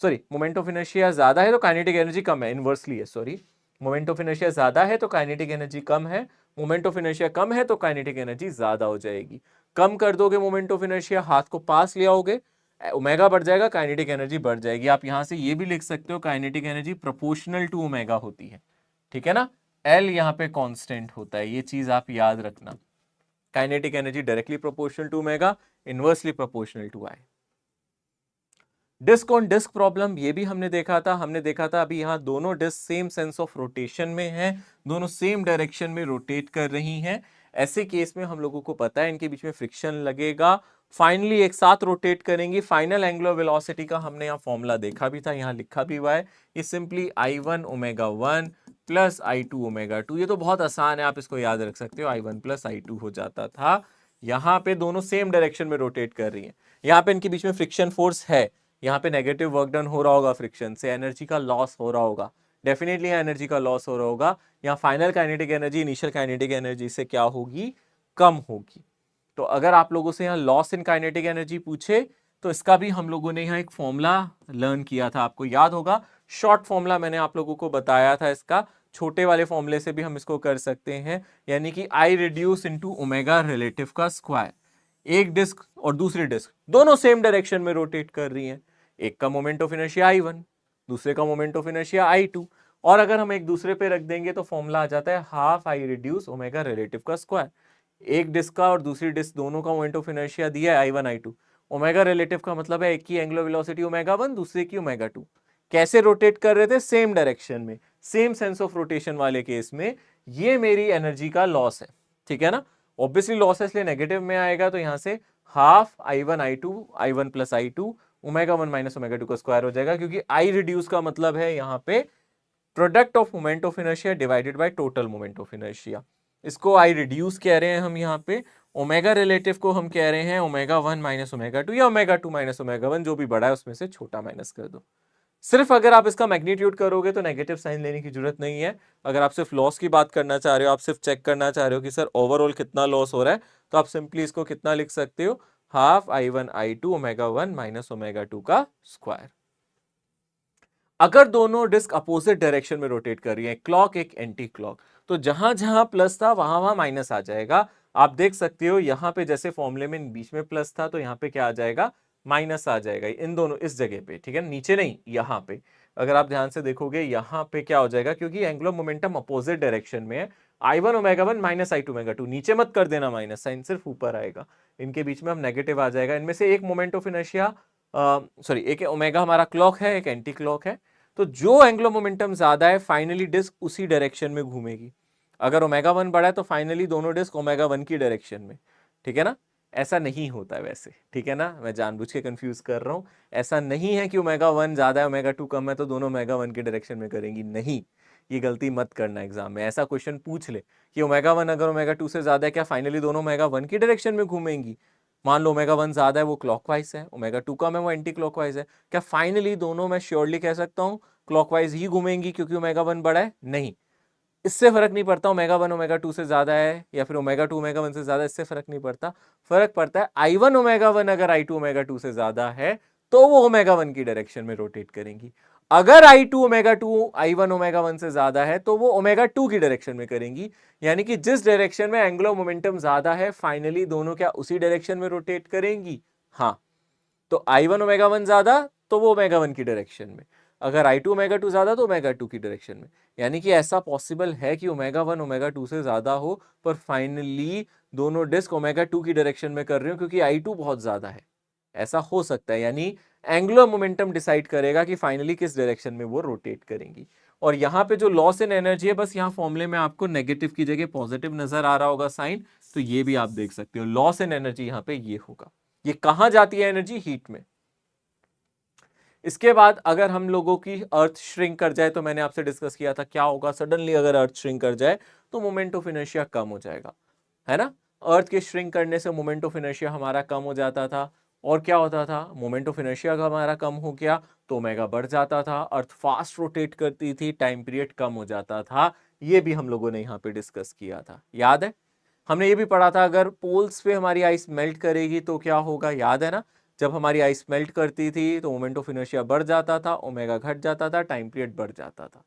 सॉरी मोमेंट ऑफ इनर्शिया ज्यादा है तो काइनेटिक एनर्जी कम है, इनवर्सली है, सॉरी। मोमेंट ऑफ इनर्शिया ज्यादा है तो काइनेटिक एनर्जी कम है, मोमेंट ऑफ इनर्शिया कम है तो काइनेटिक एनर्जी ज्यादा हो जाएगी। कम कर दोगे मोमेंट ऑफ इनर्शिया, हाथ को पास ले आओगे, ओमेगा बढ़ जाएगा, काइनेटिक एनर्जी बढ़ जाएगी। आप यहां से ये भी लिख सकते हो kinetic energy proportional to omega होती है, ठीक है ना। एल यहाँ पे कांस्टेंट होता है, ये चीज आप याद रखना। Kinetic energy directly proportional to omega, inversely proportional to I. Disc on disc problem ये भी हमने देखा था। हमने देखा था अभी यहाँ दोनों disc same sense of rotation में हैं, दोनों सेम डायरेक्शन में रोटेट कर रही हैं। ऐसे केस में हम लोगों को पता है इनके बीच में फ्रिक्शन लगेगा, फाइनली एक साथ रोटेट करेंगे। फाइनल एंगुलर वेलोसिटी का हमने यहाँ फॉर्मूला देखा भी था, यहाँ लिखा भी हुआ है। ये simply I1 omega 1 plus I2 omega 2। ये तो बहुत आसान है, आप इसको याद रख सकते हो, I1 प्लस I2 हो जाता था। यहाँ पे दोनों सेम डायरेक्शन में रोटेट कर रही हैं, यहाँ पे इनके बीच में फ्रिक्शन फोर्स है, यहाँ पे नेगेटिव वर्क डन हो रहा होगा, फ्रिक्शन से एनर्जी का लॉस हो रहा होगा, डेफिनेटली यहाँ एनर्जी का लॉस हो रहा होगा। यहाँ final kinetic energy initial kinetic energy से क्या होगी, कम होगी। तो अगर आप लोगों से यहाँ लॉस इन काइनेटिक एनर्जी पूछे तो इसका भी हम लोगों ने यहाँ एक फॉर्मूला लर्न किया था, आपको याद होगा। शॉर्ट फॉर्मूला मैंने आप लोगों को बताया था इसका, छोटे वाले फॉर्मूले से भी हम इसको कर सकते हैं, यानी कि I reduce into omega relative का स्क्वायर। एक डिस्क और दूसरी डिस्क दोनों सेम डायरेक्शन में रोटेट कर रही हैं, एक का मोमेंट ऑफ इनर्शिया I1, दूसरे का मोमेंट ऑफ इनर्शिया I2, और अगर हम एक दूसरे पे रख देंगे तो फॉर्मूला आ जाता है half I reduce omega relative का स्क्वायर। एक डिस्क का और दूसरी डिस्क दोनों का मोमेंट ऑफ इनर्शिया दिया है I1 I2, ओमेगा रिलेटिव का मतलब है एक की एंगुलर वेलोसिटी ओमेगा 1, दूसरे की ओमेगा 2। कैसे रोटेट कर रहे थे, सेम डायरेक्शन में, सेम सेंस ऑफ रोटेशन वाले केस में ये मेरी एनर्जी का लॉस है, ठीक है ना। ऑब्वियसली लॉस है इसलिए नेगेटिव में आएगा, तो यहां से half I1 I2 I1 plus I2 omega 1 minus omega 2 का स्क्वायर हो जाएगा, क्योंकि I रिड्यूस का मतलब है यहाँ पे product of moment of inertia divided by total moment of inertia. इसको I रिड्यूस कह रहे हैं हम यहाँ पे, ओमेगा रिलेटिव को हम कह रहे हैं ओमेगा 1 माइनस ओमेगा 2 या ओमेगा 2 माइनस ओमेगा 1, जो भी बड़ा है उसमें से छोटा माइनस कर दो। सिर्फ अगर आप इसका मैग्नीट्यूड करोगे तो नेगेटिव साइन लेने की जरूरत नहीं है। अगर आप सिर्फ लॉस की बात करना चाह रहे हो, आप सिर्फ चेक करना चाह रहे हो कि सर ओवरऑल कितना लॉस हो रहा है, तो आप सिंपली इसको कितना लिख सकते हो, half I1 I2 omega 1 minus omega 2 का स्क्वायर। अगर दोनों डिस्क अपोजिट डायरेक्शन में रोटेट कर रही है, क्लॉक एक एंटी क्लॉक, तो जहां जहां प्लस था वहां वहां माइनस आ जाएगा। आप देख सकते हो यहाँ पे जैसे फॉर्मूले में बीच में प्लस था तो यहाँ पे क्या आ जाएगा, माइनस आ जाएगा, इन दोनों इस जगह पे, ठीक है, नीचे नहीं यहाँ पे। अगर आप ध्यान से देखोगे यहाँ पे क्या हो जाएगा, क्योंकि एंगुलर मोमेंटम अपोजिट डायरेक्शन में है, I1 omega 1 minus I2 omega 2, नीचे मत कर देना माइनस साइन, सिर्फ ऊपर आएगा। इनके बीच में हम नेगेटिव आ जाएगा, इनमें से एक मोमेंट ऑफ इनर्शिया, सॉरी एक ओमेगा हमारा क्लॉक है, एक एंटी क्लॉक है, तो जो एंगुलर मोमेंटम ज्यादा है फाइनली डिस्क उसी डायरेक्शन में घूमेगी। अगर ओमेगा 1 बड़ा है तो फाइनली दोनों डिस्क ओमेगा 1 की डायरेक्शन में, ठीक है ना। ऐसा नहीं होता है वैसे, ठीक है ना, मैं जानबूझ के कंफ्यूज कर रहा हूं। ऐसा नहीं है कि ओमेगा 1 ज्यादा है ओमेगा 2 कम है तो दोनों ओमेगा 1 की डायरेक्शन में करेंगी, नहीं, ये गलती मत करना एग्जाम में। ऐसा क्वेश्चन पूछ ले कि ओमेगा 1 अगर ओमेगा 2 से ज्यादा है, क्या फाइनली दोनों ओमेगा 1 की डायरेक्शन में घूमेंगी। मान लो ओमेगा 1 ज्यादा है वो क्लॉकवाइज है, ओमेगा 2 कम है वो एंटी क्लॉकवाइज है, क्या फाइनली दोनों मैं श्योरली कह सकता हूं क्लॉकवाइज ही घूमेंगी क्योंकि ओमेगा 1 बड़ा है, नहीं। इससे फर्क नहीं पड़ता ओमेगा 1 ओमेगा 2 से ज्यादा है या फिर ओमेगा 2 ओमेगा 1 से ज्यादा, इससे फर्क नहीं पड़ता। फर्क पड़ता है I1 ओमेगा 1 अगर I2 ओमेगा 2 से ज्यादा है तो वो ओमेगा 1 की डायरेक्शन में रोटेट करेंगी। अगर I2 ओमेगा 2 I1 ओमेगा 1 से ज्यादा है तो वो ओमेगा 2 की डायरेक्शन में करेंगी। यानी कि जिस डायरेक्शन में एंगुलर मोमेंटम ज्यादा है फाइनली दोनों क्या उसी डायरेक्शन में रोटेट करेंगी। हाँ, तो I1 ओमेगा 1 ज्यादा तो वो ओमेगा 1 की डायरेक्शन में, अगर I2 ओमेगा 2 ज्यादा तो ओमेगा 2 की डायरेक्शन में। यानी कि ऐसा पॉसिबल है कि ओमेगा 1 ओमेगा 2 से ज्यादा हो पर फाइनली दोनों डिस्क ओमेगा 2 की डायरेक्शन में कर रहे हो क्योंकि I2 बहुत ज्यादा है। ऐसा हो सकता है, यानी एंगुलर मोमेंटम डिसाइड करेगा कि फाइनली किस डायरेक्शन में वो रोटेट करेंगी। और यहाँ पे जो लॉस इन एनर्जी है, बस यहाँ फॉर्मूले में आपको नेगेटिव की जगह पॉजिटिव नजर आ रहा होगा साइन, तो ये भी आप देख सकते हो लॉस इन एनर्जी यहाँ पे ये होगा। ये कहां जाती है एनर्जी? हीट में। इसके बाद अगर हम लोगों की अर्थ श्रिंक कर जाए तो मैंने आपसे डिस्कस किया था क्या होगा, सडनली अगर अर्थ श्रिंक कर जाए तो मोमेंट ऑफ इनर्शिया कम हो जाएगा, है ना। अर्थ के श्रिंक करने से मोमेंट ऑफ इनर्शिया हमारा कम हो जाता था और क्या होता था, मोमेंट ऑफ इनर्शिया का हमारा कम हो गया तो ओमेगा बढ़ जाता था, अर्थ फास्ट रोटेट करती थी, टाइम पीरियड कम हो जाता था। ये भी हम लोगों ने यहाँ पे डिस्कस किया था, याद है। हमने ये भी पढ़ा था अगर पोल्स पे हमारी आइस मेल्ट करेगी तो क्या होगा, याद है ना। जब हमारी आइस मेल्ट करती थी तो मोमेंट ऑफ इनर्शिया बढ़ जाता था, ओमेगा घट जाता था, टाइम पीरियड बढ़ जाता था।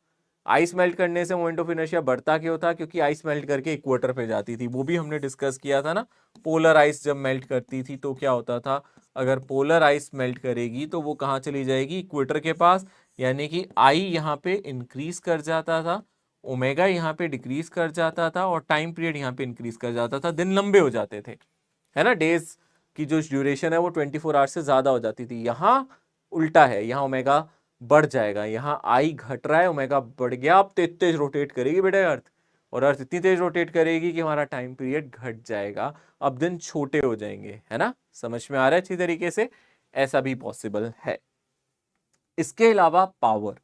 आइस मेल्ट करने से मोमेंट ऑफ इनर्शिया बढ़ता क्यों था? क्योंकि आइस मेल्ट करके इक्वेटर पे जाती थी, वो भी हमने डिस्कस किया था ना। पोलर आइस जब मेल्ट करती थी तो क्या होता था, अगर पोलर आइस मेल्ट करेगी तो वो कहाँ चली जाएगी? इक्वेटर के पास। यानी कि आई यहाँ पे इंक्रीज कर जाता था, ओमेगा यहाँ पे डिक्रीज कर जाता था और टाइम पीरियड यहाँ पे इंक्रीज कर जाता था, दिन लंबे हो जाते थे, है ना। डेज की जो ड्यूरेशन है वो 24 आवर्स से ज्यादा हो जाती थी। यहाँ उल्टा है, यहाँ ओमेगा बढ़ जाएगा, यहाँ आई घट रहा है, ओमेगा बढ़ गया। अब तेज तेज रोटेट करेगी बेटा अर्थ, और अर्थ इतनी तेज रोटेट करेगी कि हमारा टाइम पीरियड घट जाएगा, अब दिन छोटे हो जाएंगे, है ना। समझ में आ रहा है अच्छी तरीके से, ऐसा भी पॉसिबल है। इसके अलावा पावर,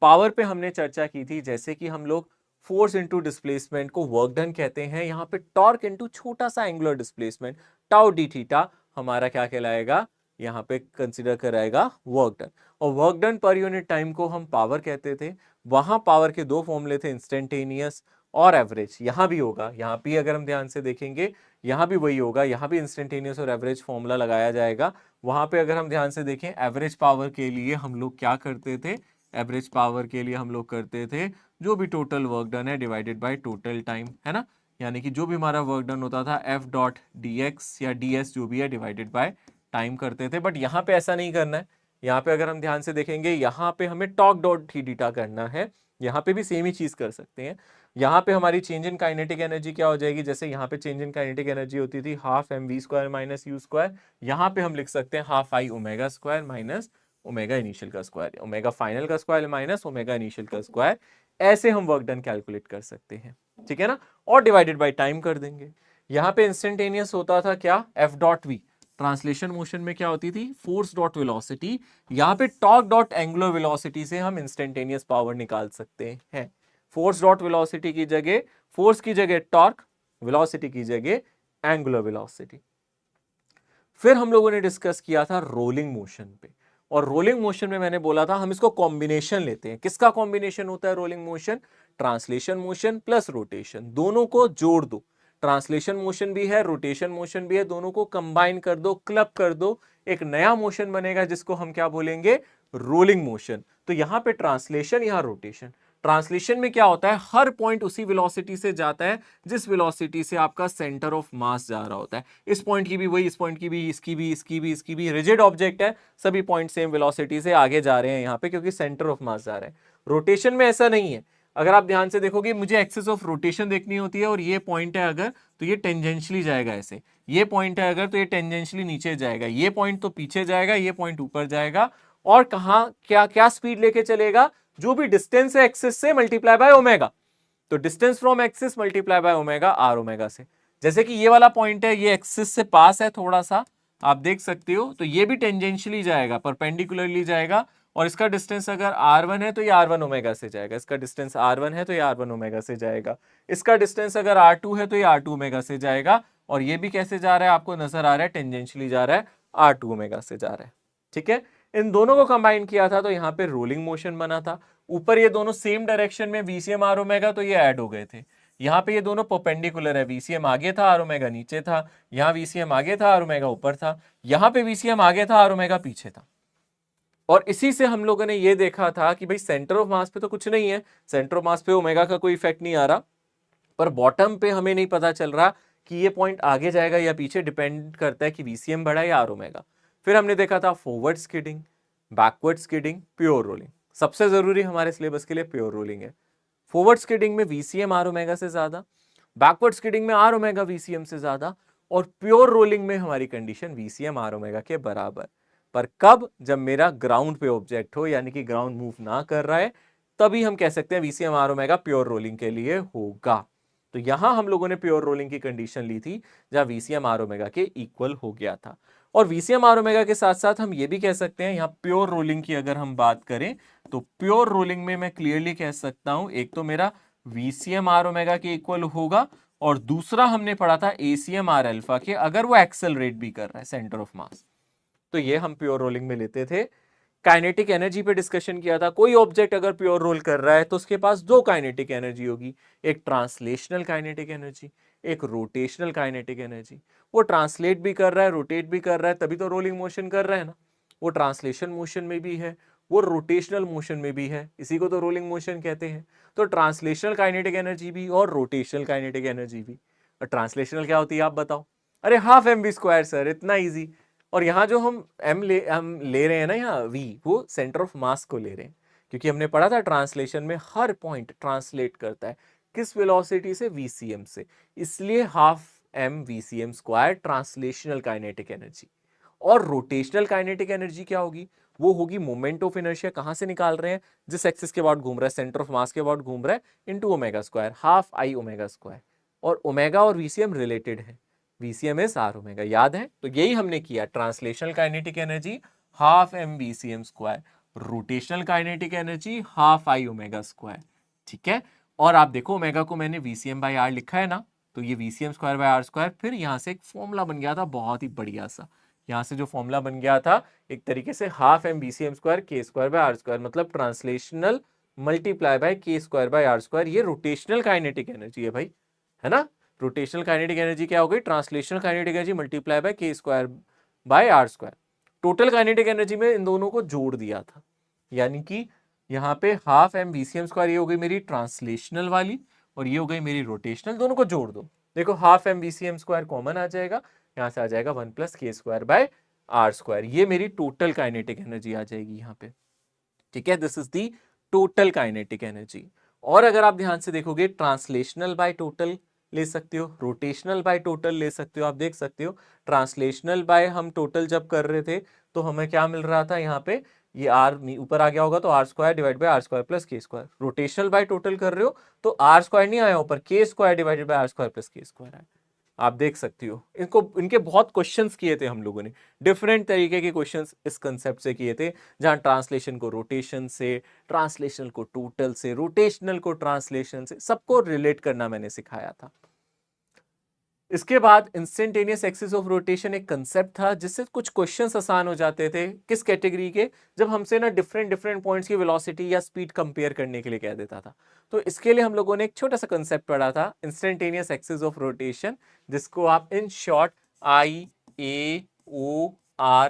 पावर पे हमने चर्चा की थी, जैसे कि हम लोग फोर्स इनटू डिस्प्लेसमेंट को वर्क डन कहते हैं, यहाँ पे टॉर्क इनटू छोटा सा angular displacement tau D theta हमारा क्या कहलाएगा, यहाँ पे कंसीडर कराएगा वर्क डन। और work done per unit time को हम पावर कहते थे। वहां पावर के दो फॉर्मूले थे, इंस्टेंटेनियस और एवरेज। यहाँ भी होगा, यहाँ भी अगर हम ध्यान से देखेंगे यहाँ भी वही होगा, यहाँ भी इंस्टेंटेनियस और एवरेज फॉर्मूला लगाया जाएगा। वहां पे अगर हम ध्यान से देखें एवरेज पावर के लिए हम लोग क्या करते थे, एवरेज पावर के लिए हम लोग करते थे जो भी टोटल वर्क डन है डिवाइडेड बाय टोटल टाइम, है ना। यानी कि जो भी हमारा वर्क डन होता था एफ डॉट डी एक्स या डी एस जो भी है डिवाइडेड बाय टाइम करते थे। बट यहाँ पे ऐसा नहीं करना है, यहाँ पे अगर हम ध्यान से देखेंगे यहाँ पे हमें टॉक डॉट थीटा करना है। यहाँ पे भी सेम ही चीज कर सकते हैं। यहाँ पे हमारी चेंज इन काइनेटिक एनर्जी क्या हो जाएगी, जैसे यहाँ पे चेंज इन काइनेटिक एनर्जी होती थी half m v square minus u square, यहाँ पे हम लिख सकते हैं half I omega square minus omega initial का स्क्वायर, ओमेगा फाइनल का स्क्वायर माइनस ओमेगा इनिशियल का स्क्वायर। ऐसे हम वर्क डन कैलकुलेट कर सकते हैं, ठीक है ना। और डिवाइडेड बाय टाइम कर देंगे। यहाँ पे इंस्टेंटेनियस होता था क्या, f dot v. Translation motion में क्या होती थी, फोर्स डॉट वेलोसिटी। यहाँ पे टॉर्क डॉट एंगुलर वेलोसिटी से हम इंस्टेंटेनियस पावर निकाल सकते हैं। फोर्स डॉट वेलोसिटी की जगह, फोर्स की जगह टॉर्क, वेलोसिटी की जगह एंगुलर वेलोसिटी। फिर हम लोगों ने डिस्कस किया था रोलिंग मोशन पे, और रोलिंग मोशन में मैंने बोला था हम इसको कॉम्बिनेशन लेते हैं। किसका कॉम्बिनेशन होता है rolling motion? Translation motion plus rotation, दोनों को जोड़ दो। ट्रांसलेशन मोशन भी है, रोटेशन मोशन भी है, दोनों को कंबाइन कर दो, क्लब कर दो, एक नया मोशन बनेगा जिसको हम क्या बोलेंगे, रोलिंग मोशन। तो यहां पे ट्रांसलेशन, यहां रोटेशन। ट्रांसलेशन में क्या होता है, हर पॉइंट उसी वेलोसिटी से जाता है जिस वेलोसिटी से आपका सेंटर ऑफ मास जा रहा होता है। इस पॉइंट की भी वही, इस पॉइंट की भी, इसकी भी, इसकी भी, इसकी भी। रिजिड ऑब्जेक्ट है, सभी पॉइंट सेम वेलोसिटी से आगे जा रहे हैं यहाँ पे क्योंकि सेंटर ऑफ मास जा रहा है। रोटेशन में ऐसा नहीं है। अगर आप ध्यान से देखोगे, मुझे एक्सिस ऑफ रोटेशन देखनी होती है और ये पॉइंट है अगर, तो ये टेंजेंशियली जाएगा ऐसे। ये पॉइंट है अगर तो ये टेंजेंशियली नीचे जाएगा, ये पॉइंट तो पीछे जाएगा, ये पॉइंट ऊपर जाएगा। और कहां क्या क्या स्पीड लेके चलेगा, जो भी डिस्टेंस है एक्सिस से मल्टीप्लाई बाय ओमेगा। तो distance from axis multiply by omega r omega से। जैसे कि ये वाला पॉइंट है, ये एक्सिस से पास है थोड़ा सा, आप देख सकते हो, तो ये भी टेंजेंशियली जाएगा, परपेंडिकुलरली जाएगा। और इसका डिस्टेंस अगर r1 है तो ये r1 ओमेगा से जाएगा, इसका डिस्टेंस r1 है तो ये r1 ओमेगा से जाएगा, इसका डिस्टेंस अगर r2 है तो ये r2 ओमेगा से जाएगा। और ये भी कैसे जा रहा है, आपको नजर आ रहा है, टेंजेंशियली जा रहा है, r2 ओमेगा से जा रहा है, ठीक है। इन दोनों को कंबाइन किया था तो यहाँ पे रोलिंग मोशन बना था। ऊपर ये दोनों सेम डायरेक्शन में VCM आर ओमेगा, तो ये ऐड हो गए थे। यहाँ पे ये दोनों परपेंडिकुलर है, VCM आगे था, आर ओमेगा नीचे था। यहाँ VCM आगे था, आर ओमेगा ऊपर था। यहाँ पे VCM आगे था, आर ओमेगा पीछे था। और इसी से हम लोगों ने ये देखा था कि भाई सेंटर ऑफ मास पे तो कुछ नहीं है, सेंटर ऑफ मास पे ओमेगा का कोई इफेक्ट नहीं आ रहा, पर बॉटम पे हमें नहीं पता चल रहा कि ये पॉइंट आगे जाएगा या पीछे, डिपेंड करता है कि VCM बड़ा है या आर ओमेगा। फिर हमने देखा था forward skidding, backward skidding, pure rolling. सबसे जरूरी हमारे सिलेबस के लिए प्योर रोलिंग है। फॉरवर्ड स्किडिंग में VCM आर ओमेगा से ज्यादा, बैकवर्ड स्किडिंग में आर ओमेगा VCM से ज्यादा, और प्योर रोलिंग में हमारी कंडीशन VCM आर ओमेगा के बराबर। पर कब? जब मेरा ग्राउंड पे ऑब्जेक्ट हो, यानी कि ग्राउंड मूव ना कर रहा है, तभी हम कह सकते हैं VCM r omega pure rolling के लिए होगा। तो यहां हम लोगों ने प्योर रोलिंग की कंडीशन ली थी जहां VCM आर ओमेगा के इक्वल हो गया था। और VCM आर ओमेगा के साथ साथ हम ये भी कह सकते हैं, यहाँ प्योर रोलिंग की अगर हम बात करें तो प्योर रोलिंग में मैं क्लियरली कह सकता हूं, एक तो मेरा VCM आर ओमेगा के इक्वल होगा, और दूसरा हमने पढ़ा था ACM आर अल्फा के, अगर वो एक्सेलरेट भी कर रहा है सेंटर ऑफ मास। तो ये हम प्योर रोलिंग में लेते थे। काइनेटिक एनर्जी पे डिस्कशन किया था, कोई ऑब्जेक्ट अगर प्योर रोल कर रहा है तो उसके पास दो काइनेटिक एनर्जी होगी, एक ट्रांसलेशनल काइनेटिक एनर्जी, एक रोटेशनल काइनेटिक एनर्जी। वो ट्रांसलेट भी कर रहा है, रोटेट भी कर रहा है, तभी तो रोलिंग मोशन कर रहा है ना। वो ट्रांसलेशन मोशन में भी है, वो रोटेशनल मोशन में भी है, इसी को तो रोलिंग मोशन कहते हैं। तो ट्रांसलेशनल काइनेटिक एनर्जी भी और रोटेशनल काइनेटिक एनर्जी भी। और ट्रांसलेशनल क्या होती है आप बताओ? अरे हाफ mv² सर, इतना इजी। और यहाँ जो हम हम ले रहे हैं ना, यहाँ v, वो सेंटर ऑफ मास को ले रहे हैं, क्योंकि हमने पढ़ा था ट्रांसलेशन में हर पॉइंट ट्रांसलेट करता है किस वेलोसिटी से? VCM से। इसलिए half mvcm² translational kinetic energy. और रोटेशनल काइनेटिक एनर्जी क्या होगी? वो होगी मोमेंट ऑफ इनर्शिया, कहां से निकाल रहे हैं? जिस एक्सिस के अबाउट घूम रहा है, सेंटर ऑफ मास के अबाउट घूम रहा है, इनटू ओमेगा², हाफ I ओमेगा²। और ओमेगा और VCM रिलेटेड है, VCM इज आर ओमेगा, याद है? तो यही हमने किया, translational kinetic energy half mvcm², rotational kinetic energy half I ओमेगा²। ठीक है। और आप देखो ओमेगा को मैंने VCM/R लिखा है ना, तो ये VCM²/R², फिर यहां से एक फॉर्मूला बन गया था बहुत ही बढ़िया सा। यहां से जो फॉर्मूला बन गया था एक तरीके से हाफ mvcm² k²/r², मतलब ट्रांसलेशनल मल्टीप्लाई बाय k²/r²। ये रोटेशनल काइनेटिक एनर्जी है भाई, है ना। रोटेशनल काइनेटिक एनर्जी क्या हो गई? Translational kinetic energy multiply by k²/r²। Total kinetic energy में इन दोनों को जोड़ दिया था, यानी कि यहाँ पे हाफ mvcm², ये हो गई मेरी ट्रांसलेशनल वाली, और ये हो गई मेरी रोटेशनल। दोनों को जोड़ दो, देखो हाफ mvcm² कॉमन आ जाएगा, यहाँ से आ जाएगा 1 + k²/r²। ये मेरी टोटल काइनेटिक एनर्जी आ जाएगी यहाँ पे। ठीक है, this is the total kinetic energy. और अगर आप ध्यान से देखोगे, ट्रांसलेशनल बाय टोटल ले सकते हो, रोटेशनल बाय टोटल ले सकते हो। आप देख सकते हो ट्रांसलेशनल बाय हम टोटल जब कर रहे थे तो हमें क्या मिल रहा था? यहाँ पे ये आर ऊपर आ गया होगा, तो r² divide by r² plus k²। Rotational by total कर रहे हो तो r² नहीं आया ऊपर, k² divided by r² plus k² आया। आप देख सकती हो, इनको इनके बहुत क्वेश्चंस किए थे हम लोगों ने, डिफरेंट तरीके के क्वेश्चंस इस कंसेप्ट से किए थे, जहां ट्रांसलेशन को रोटेशन से, ट्रांसलेशनल को टोटल से, रोटेशनल को ट्रांसलेशन से, सबको रिलेट करना मैंने सिखाया था। इसके बाद इंस्टेंटेनियस एक्सिस ऑफ रोटेशन एक कंसेप्ट था, जिससे कुछ क्वेश्चंस आसान हो जाते थे। किस कैटेगरी के? जब हमसे ना डिफरेंट पॉइंट्स की वेलोसिटी या स्पीड कंपेयर करने के लिए कह देता था। तो इसके लिए हम लोगों ने एक छोटा सा कंसेप्ट पढ़ा था, इंस्टेंटेनियस एक्सिस ऑफ रोटेशन, जिसको आप इन शॉर्ट IAOR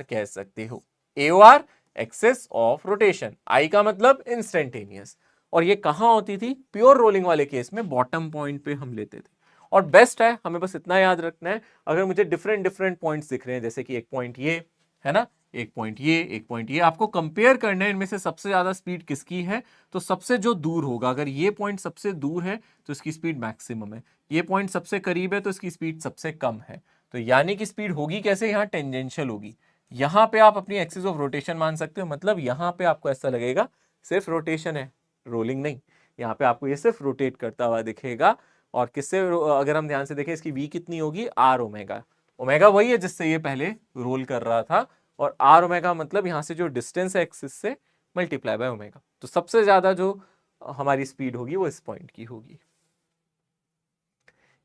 कह सकते हो। AOR एक्सिस ऑफ रोटेशन, आई का मतलब इंस्टेंटेनियस। और ये कहां होती थी? प्योर रोलिंग वाले केस में बॉटम पॉइंट पे हम लेते थे। और बेस्ट है, हमें बस इतना याद रखना है, अगर मुझे डिफरेंट पॉइंट्स दिख रहे हैं, जैसे कि एक पॉइंट ये है ना, एक पॉइंट ये, एक पॉइंट ये, आपको कंपेयर करना है इनमें से सबसे ज्यादा स्पीड किसकी है। तो सबसे जो दूर होगा, अगर ये पॉइंट सबसे दूर है तो इसकी स्पीड मैक्सिमम है, ये पॉइंट सबसे करीब है तो इसकी स्पीड सबसे कम है। तो यानी कि स्पीड होगी कैसे? यहाँ टेंजेंशियल होगी। यहाँ पे आप अपनी एक्सिस ऑफ रोटेशन मान सकते हो, मतलब यहाँ पे आपको ऐसा लगेगा सिर्फ रोटेशन है, रोलिंग नहीं। यहाँ पे आपको ये सिर्फ रोटेट करता हुआ दिखेगा। और किससे, अगर हम ध्यान से देखें, इसकी v कितनी होगी? r omega. ओमेगा वही है जिससे ये पहले रोल कर रहा था, और r ओमेगा मतलब यहां से जो डिस्टेंस है एक्सिस से, मल्टीप्लाई बाय ओमेगा। तो सबसे ज्यादा जो हमारी स्पीड होगी वो इस पॉइंट की होगी।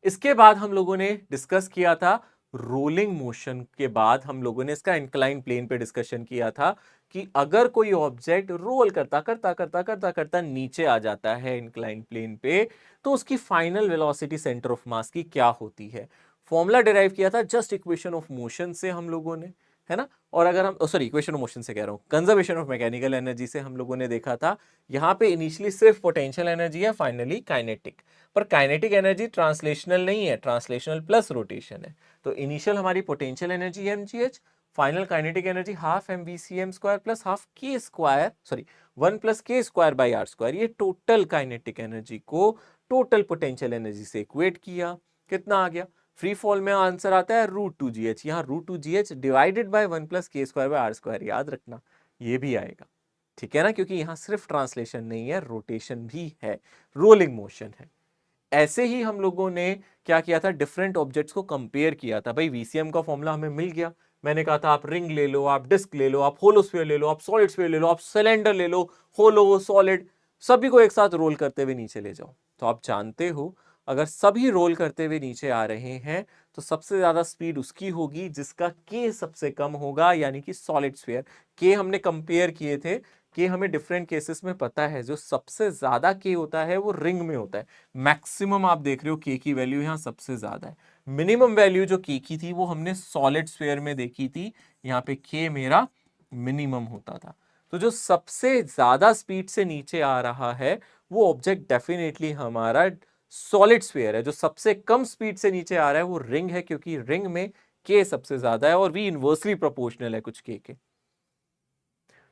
इसके बाद हम लोगों ने डिस्कस किया था रोलिंग मोशन के बाद हम लोगों ने इसका इंक्लाइन प्लेन पे डिस्कशन किया था कि अगर कोई ऑब्जेक्ट रोल करता करता करता करता करता नीचे आ जाता है इंक्लाइन प्लेन पे, तो उसकी फाइनल वेलोसिटी सेंटर ऑफ मास की क्या होती है। फॉर्मूला डिराइव किया था जस्ट इक्वेशन ऑफ मोशन से हम लोगों ने, है ना। और अगर हम सॉरी इक्वेशन ऑफ मोशन से कह रहा हूं, कंजर्वेशन ऑफ मैकेनिकल एनर्जी से हम लोगों ने देखा था, यहां पे इनिशियली सिर्फ पोटेंशियल एनर्जी है, फाइनली काइनेटिक। पर काइनेटिक एनर्जी ट्रांसलेशनल नहीं है, ट्रांसलेशनल प्लस रोटेशन है। तो इनिशियल हमारी potential energy mgh, final kinetic energy half mvcm square plus half k square, sorry 1 plus k square by r square. ये total kinetic energy को total potential energy से equate किया, कितना आ गया, free fall में आंसर आता है √2gh। यहाँ √2gh divided by 1 plus k square by r square, याद रखना ये भी आएगा, ठीक है ना, क्योंकि यहाँ सिर्फ ट्रांसलेशन नहीं है, रोटेशन भी है, रोलिंग मोशन है। ऐसे ही हम लोगों ने क्या किया था, डिफरेंट ऑब्जेक्ट्स को कंपेयर किया था। भाई वीसीएम का फॉर्मूला हमें मिल गया, मैंने कहा था आप रिंग ले लो, आप डिस्क ले लो, आप होलोस्फीयर ले लो, आप सॉलिड स्फीयर ले लो, आप सिलेंडर ले लो, होलो सॉलिड, सभी को एक साथ रोल करते हुए नीचे ले जाओ। तो आप जानते हो अगर सभी रोल करते हुए नीचे आ रहे हैं तो सबसे ज्यादा स्पीड उसकी होगी जिसका के सबसे कम होगा, यानी कि सॉलिड स्फीयर। के हमने कंपेयर किए थे, के हमें डिफरेंट केसेस में पता है, जो सबसे ज्यादा के होता है वो रिंग में होता है। मैक्सिमम आप देख रहे हो के की वैल्यू यहाँ सबसे ज्यादा है। मिनिमम वैल्यू जो के की थी वो हमने सॉलिड स्फीयर में देखी थी, यहाँ पे के मेरा मिनिमम होता था। तो जो सबसे ज्यादा स्पीड से नीचे आ रहा है वो ऑब्जेक्ट डेफिनेटली हमारा सॉलिड स्फीयर है। जो सबसे कम स्पीड से नीचे आ रहा है वो रिंग है, क्योंकि रिंग में के सबसे ज्यादा है और वी इनवर्सली प्रोपोर्शनल है कुछ के।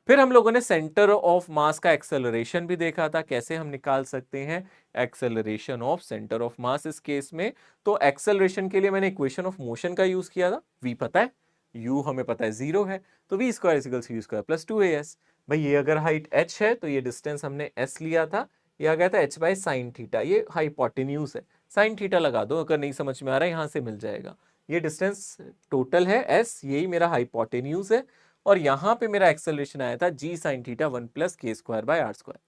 फिर हम लोगों ने सेंटर ऑफ मास का एक्सेलरेशन भी देखा था, कैसे हम निकाल सकते हैं एक्सेलरेशन ऑफ सेंटर ऑफ मास इस केस में। तो एक्सेलरेशन के लिए मैंने इक्वेशन ऑफ मोशन का यूज किया था, v पता है, u हमें पता है 0 है, तो v square equals u square plus 2as। भाई ये अगर हाइट h है तो ये डिस्टेंस हमने s लिया था, ये आ गया था h बाय साइन थीटा, ये हाइपोटेन्यूज है, साइन थीटा लगा दो अगर नहीं समझ में आ रहा है, यहां से मिल जाएगा। ये डिस्टेंस टोटल है s, यही मेरा हाइपोटेन्यूज है, और यहां पे मेरा एक्सेलरेशन आया था जी साइन थीटा 1 प्लस के स्क्वायर बाय आर स्क्वायर।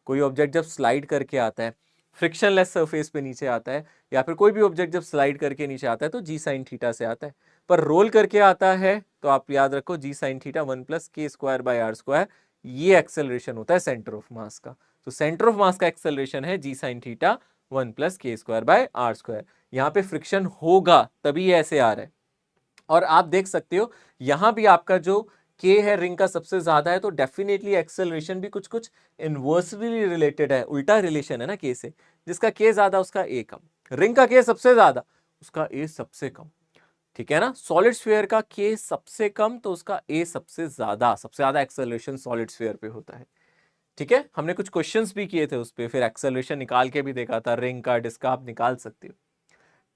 कोई ऑब्जेक्ट जब स्लाइड करके आता है, फ्रिक्शनलेस सरफेस पे नीचे आता है, या फिर कोई भी ऑब्जेक्ट जब स्लाइड करके नीचे आता है तो जी साइन थीटा से आता है, पर रोल करके आता है तो आप याद रखो जी साइन थीटा 1 प्लस के स्क्वायर बाय आर स्क्वायर, ये एक्सेलरेशन होता है सेंटर ऑफ मास का। तो सेंटर ऑफ मास का एक्सेलरेशन है जी साइन थीटा 1 प्लस के स्क्वायर बाय आर स्क्वायर। यहाँ पे फ्रिक्शन होगा तभी ऐसे आ रहा है। और आप देख सकते हो यहां भी आपका जो के है रिंग का सबसे ज्यादा है, तो डेफिनेटली एक्सेलरेशन भी कुछ कुछ इनवर्सली रिलेटेड है, उल्टा रिलेशन है ना के से, जिसका के ज्यादा उसका ए कम, रिंग का के सबसे ज्यादा उसका ए सबसे कम, ठीक है ना। सॉलिड स्फीयर का के सबसे कम तो उसका ए सबसे ज्यादा एक्सेलरेशन सॉलिड स्फीयर पे होता है, ठीक है। हमने कुछ क्वेश्चंस भी किए थे उस पर, फिर एक्सेलरेशन निकाल के भी देखा था, रिंग का डिस्क का आप निकाल सकते हो।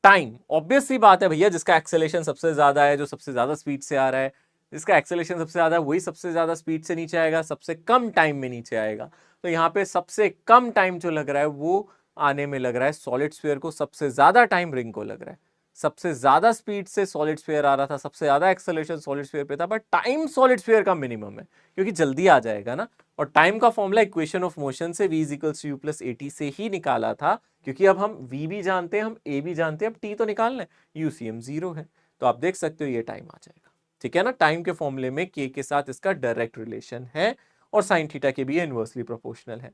टाइम ऑब्वियस सी बात है भैया, जिसका एक्सेलरेशन सबसे ज्यादा है, जो सबसे ज्यादा स्पीड से आ रहा है, जिसका एक्सेलरेशन सबसे ज्यादा है वही सबसे ज्यादा स्पीड से नीचे आएगा, सबसे कम टाइम में नीचे आएगा। तो यहाँ पे सबसे कम टाइम जो लग रहा है वो आने में लग रहा है सॉलिड स्फीयर को, सबसे ज्यादा टाइम रिंग को लग रहा है। सबसे ज्यादा स्पीड से सॉलिड स्फीयर आ रहा था, सबसे ज्यादा एक्सेलरेशन सॉलिड स्फीयर पे था, बट टाइम सॉलिड स्फीयर का मिनिमम है क्योंकि जल्दी आ जाएगा ना। और टाइम का फॉर्मूला इक्वेशन ऑफ मोशन से v equals u plus at से ही निकाला था, क्योंकि अब हम v भी जानते हैं, हम a भी जानते हैं, अब t तो निकालना है, UCM 0 है। तो आप देख सकते हो ये टाइम आ जाएगा, ठीक है ना। टाइम के फॉर्मूले में k के साथ इसका डायरेक्ट रिलेशन है और साइन थीटा के भी इनवर्सली प्रोपोर्शनल है।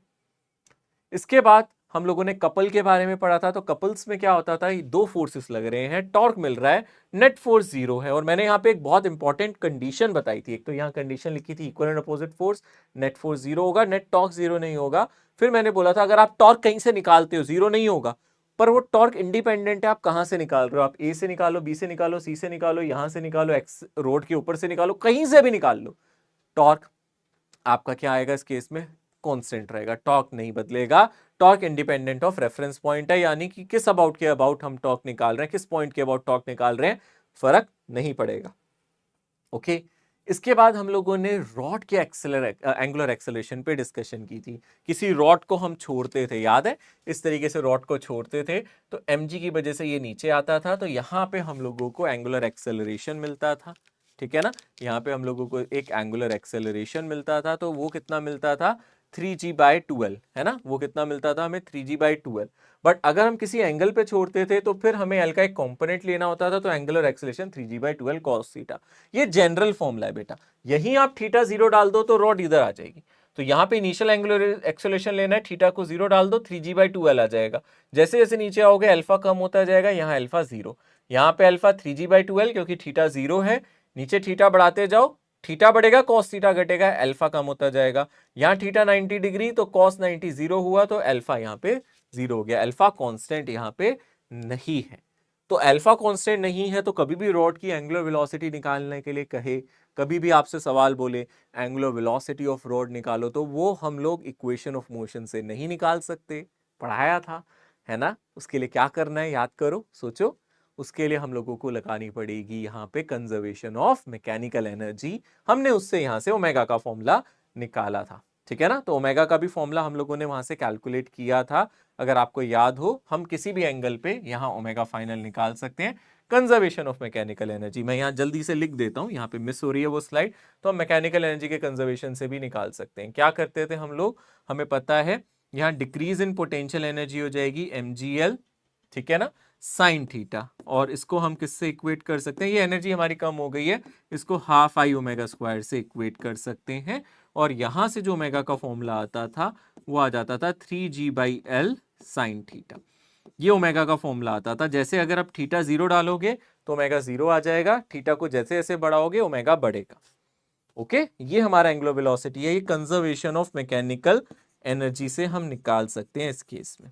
इसके बाद हम लोगों ने कपल के बारे में पढ़ा था। तो कपल्स में क्या होता था, दो फोर्सेस लग रहे हैं, टॉर्क मिल रहा है, नेट फोर्स 0 है, और मैंने यहाँ पे एक बहुत इंपॉर्टेंट कंडीशन बताई थी। एक तो यहाँ कंडीशन लिखी थी equal and opposite force, net force 0 होगा, नेट टॉर्क 0 नहीं होगा। फिर मैंने बोला था अगर आप टॉर्क कहीं से निकालते हो 0 नहीं होगा, पर वो टॉर्क इंडिपेंडेंट है, आप कहां से निकाल रहे हो, आप ए से निकालो, बी से निकालो, सी से निकालो, यहां से निकालो, एक्स रोड के ऊपर से निकालो, कहीं से भी निकाल लो, टॉर्क आपका क्या आएगा इस केस में, कांस्टेंट रहेगा, टॉर्क नहीं बदलेगा। Torque independent of reference point है, यानी कि किस अबाउट के अबाउट हम टॉर्क निकाल रहे हैं, किस पॉइंट के अबाउट टॉर्क निकाल रहे हैं, फर्क नहीं पड़ेगा। ओके, इसके बाद हम लोगों ने रॉड के एंगुलर एक्सेलरेशन पे डिस्कशन की थी। किसी रॉड को हम छोड़ते थे, याद है, इस तरीके से रॉड को छोड़ते थे तो mg की वजह से ये नीचे आता था, तो यहाँ पे हम लोगों को एंगुलर एक्सेलरेशन मिलता था, ठीक है ना। यहाँ पे हम लोगों को एक एंगुलर एक्सेलरेशन मिलता था, तो वो कितना मिलता था, 3g/12, है ना, वो कितना मिलता था हमें 3g/12। बट अगर हम किसी एंगल पे छोड़ते थे तो फिर हमें एल का एक कॉम्पोनेंट लेना होता था, तो angular acceleration 3g/12 cos theta. ये जनरल फॉर्मूला है बेटा, यहीं आप थीटा 0 डाल दो तो रॉड इधर आ जाएगी। तो यहाँ पे इनिशियल एंगुलर एक्सेलरेशन लेना है, थीटा को 0 डाल दो, 3g/12 आ जाएगा। जैसे जैसे नीचे आओगे अल्फा कम होता जाएगा, यहाँ अल्फा 0, यहाँ पे अल्फा 3g/12 क्योंकि थीटा 0 है, नीचे थीटा बढ़ाते जाओ, थीटा बढ़ेगा कॉस थीटा घटेगा, अल्फा कम होता जाएगा। यहाँ थीटा 90 डिग्री तो कॉस 90 0 हुआ, तो अल्फा यहाँ पे 0 हो गया। अल्फा कांस्टेंट यहाँ पे नहीं है। तो अल्फा कांस्टेंट नहीं है तो कभी भी रॉड की एंगुलर वेलोसिटी निकालने के लिए कहे, कभी भी आपसे सवाल बोले एंगुलर वेलोसिटी ऑफ रॉड निकालो, तो वो हम लोग इक्वेशन ऑफ मोशन से नहीं निकाल सकते, पढ़ाया था, है ना। उसके लिए क्या करना है, याद करो, सोचो। उसके लिए हम लोगों को लगानी पड़ेगी यहाँ पे कंजर्वेशन ऑफ मैकेनिकल एनर्जी। हमने उससे यहाँ से ओमेगा का फॉर्मूला निकाला था, ठीक है ना। तो ओमेगा का भी फॉर्मूला हम लोगों ने वहां से कैलकुलेट किया था। अगर आपको याद हो, हम किसी भी एंगल पे यहाँ ओमेगा फाइनल निकाल सकते हैं। कंजर्वेशन ऑफ मैकेनिकल एनर्जी मैं यहाँ जल्दी से लिख देता हूँ, यहाँ पे मिस हो रही है वो स्लाइड, तो हम मैकेनिकल एनर्जी के कंजर्वेशन से भी निकाल सकते हैं। क्या करते थे हम लोग, हमें पता है यहाँ डिक्रीज इन पोटेंशियल एनर्जी हो जाएगी mgl, ठीक है ना, साइन थीटा। और इसको हम किससे इक्वेट कर सकते हैं, ये एनर्जी हमारी कम हो गई है, इसको हाफ आई ओमेगा स्क्वायर से इक्वेट कर सकते हैं। और यहां से जो ओमेगा का फॉर्मूला आता था वो आ जाता था 3g/L साइन थीटा। ये ओमेगा का फॉर्मूला आता था। जैसे अगर आप थीटा 0 डालोगे तो ओमेगा 0 आ जाएगा, थीटा को जैसे जैसे बढ़ाओगे ओमेगा बढ़ेगा। ओके, ये हमारा एंगुलर वेलोसिटी है, ये कंजर्वेशन ऑफ मैकेनिकल एनर्जी से हम निकाल सकते हैं इस केस में,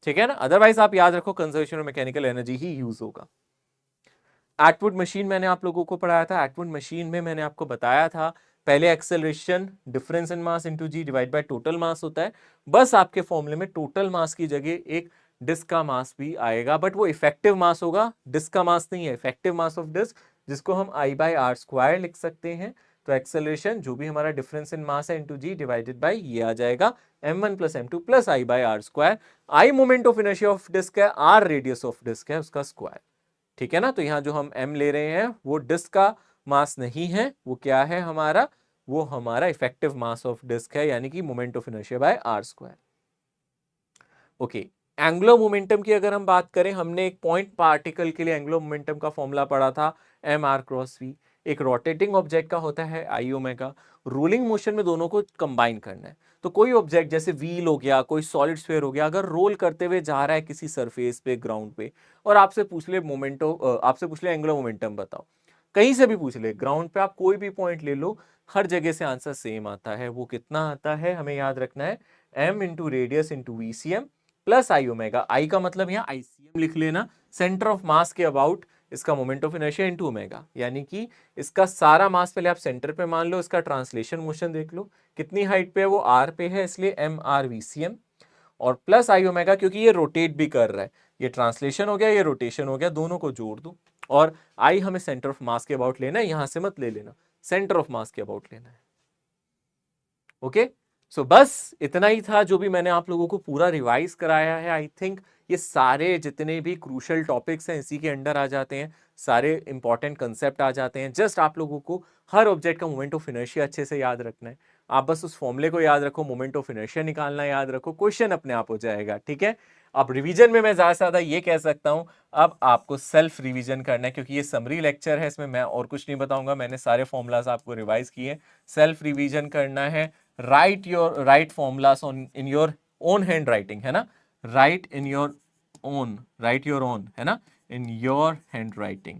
ठीक है ना। अदरवाइज आप याद रखो conservation of mechanical energy he use होगा। एटवुड मशीन मैंने आप लोगों को पढ़ाया था। एटवुड मशीन में मैंने आपको बताया था पहले acceleration difference in mass into g divide by total mass होता है। बस आपके फॉर्मूले में टोटल मास की जगह एक डिस्क का मास भी आएगा, बट वो इफेक्टिव मास होगा, डिस्क का मास नहीं है, इफेक्टिव मास ऑफ डिस्क, जिसको हम I/r² लिख सकते हैं। तो एक्सेलरेशन जो भी हमारा डिफरेंस इन मास है इनटू जी डिवाइडेड बाय ये आ जाएगा m1 + m2 + I/r²। I moment of inertia of disc है, r रेडियस ऑफ डिस्क है उसका स्क्वायर, ठीक है ना। तो यहाँ जो हम m ले रहे हैं वो डिस्क का मास नहीं है, वो क्या है हमारा, वो हमारा इफेक्टिव मास ऑफ डिस्क है, यानी कि moment of inertia by r²। Okay, angular momentum की अगर हम बात करें, हमने एक पॉइंट पार्टिकल के लिए एंगुलर मोमेंटम का फॉर्मूला पढ़ा था mr×v। एक रोटेटिंग ऑब्जेक्ट का होता है I ओमेगा, रोलिंग मोशन में दोनों को कंबाइन करना है। तो कोई ऑब्जेक्ट जैसे व्हील हो गया, कोई सॉलिड स्फीयर हो गया, अगर रोल करते हुए जा रहा है किसी सरफेस पे, ग्राउंड पे, और आपसे पूछ ले आपसे पूछ ले एंगुलर मोमेंटम बताओ, कहीं से भी पूछ ले, ग्राउंड पे आप कोई भी पॉइंट ले लो, हर जगह से आंसर सेम आता है। वो कितना आता है हमें याद रखना है, m into radius into VCM plus I omega. I का मतलब यहाँ ICM लिख लेना, सेंटर ऑफ मास के अबाउट इसका moment of inertia into omega, यानी कि इसका सारा मास पहले आप सेंटर पे मान लो, इसका ट्रांसलेशन मोशन देख लो कितनी हाइट पे है, वो r पे है, इसलिए mr/VCM, और प्लस I ओमेगा क्योंकि ये रोटेट भी कर रहा है, ये ट्रांसलेशन हो गया, ये रोटेशन हो गया, दोनों को जोड़ दो। और I हमें सेंटर ऑफ मास के अबाउट लेना है, यहां से मत ले लेना, सेंटर ऑफ मास के अबाउट लेना है। ओके, सो बस इतना ही था जो भी मैंने आप लोगों को पूरा रिवाइज कराया है। आई थिंक ये सारे जितने भी क्रूशल टॉपिक्स हैं इसी के अंडर आ जाते हैं, सारे इंपॉर्टेंट कंसेप्ट आ जाते हैं। जस्ट आप लोगों को हर ऑब्जेक्ट का मोमेंट ऑफ इनर्शिया अच्छे से याद रखना है। आप बस उस फॉर्मूले को याद रखो, मोमेंट ऑफ इनर्शिया निकालना याद रखो, क्वेश्चन अपने आप हो जाएगा, ठीक है। अब रिवीजन में मैं ज्यादा से ज्यादा ये कह सकता हूं, अब आपको सेल्फ रिवीजन करना है, क्योंकि ये समरी लेक्चर है, इसमें मैं और कुछ नहीं बताऊंगा, मैंने सारे फॉर्मूलाज आपको रिवाइज किए। सेल्फ रिवीजन करना है, right formulas on in your own hand writing, है ना, राइट योर ओन, है ना, इन योर हैंड राइटिंग।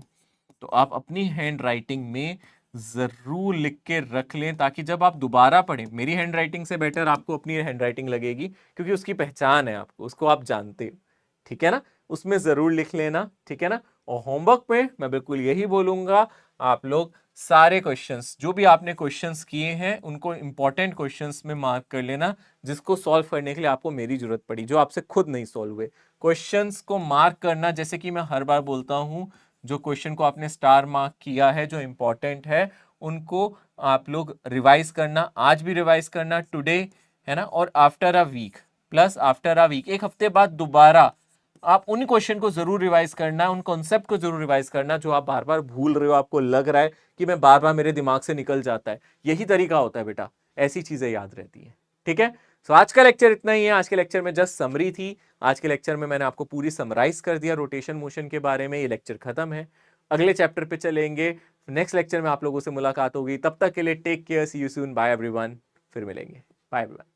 तो आप अपनी हैंड राइटिंग में जरूर लिख के रख लें, ताकि जब आप दोबारा पढ़ें, मेरी हैंड राइटिंग से बेटर आपको अपनी हैंड राइटिंग लगेगी, क्योंकि उसकी पहचान है आपको, उसको आप जानते हो, ठीक है ना, उसमें जरूर लिख लेना, ठीक है ना। और होमवर्क में मैं बिल्कुल यही बोलूंगा, आप लोग सारे क्वेश्चंस जो भी आपने क्वेश्चंस किए हैं उनको इंपॉर्टेंट क्वेश्चंस में मार्क कर लेना, जिसको सॉल्व करने के लिए आपको मेरी जरूरत पड़ी, जो आपसे खुद नहीं सॉल्व हुए क्वेश्चंस को मार्क करना। जैसे कि मैं हर बार बोलता हूं, जो क्वेश्चन को आपने स्टार मार्क किया है, जो इंपॉर्टेंट है, उनको आप लोग रिवाइज करना, आज भी रिवाइज करना, टुडे, है ना, और after a week, plus after a week, एक हफ्ते बाद दोबारा आप उन क्वेश्चन को जरूर रिवाइज करना, उन कॉन्सेप्ट को जरूर रिवाइज करना जो आप बार बार भूल रहे हो, आपको लग रहा है कि मैं बार बार मेरे दिमाग से निकल जाता है। यही तरीका होता है बेटा, ऐसी चीजें याद रहती है, ठीक है। सो आज का लेक्चर इतना ही है। आज के लेक्चर में जस्ट समरी थी। आज के लेक्चर में मैंने आपको पूरी समराइज कर दिया रोटेशन मोशन के बारे में। ये लेक्चर खत्म है, अगले चैप्टर पे चलेंगे। नेक्स्ट लेक्चर में आप लोगों से मुलाकात होगी, तब तक के लिए take care, see you soon, bye everyone. फिर मिलेंगे, बाय एवरीवन।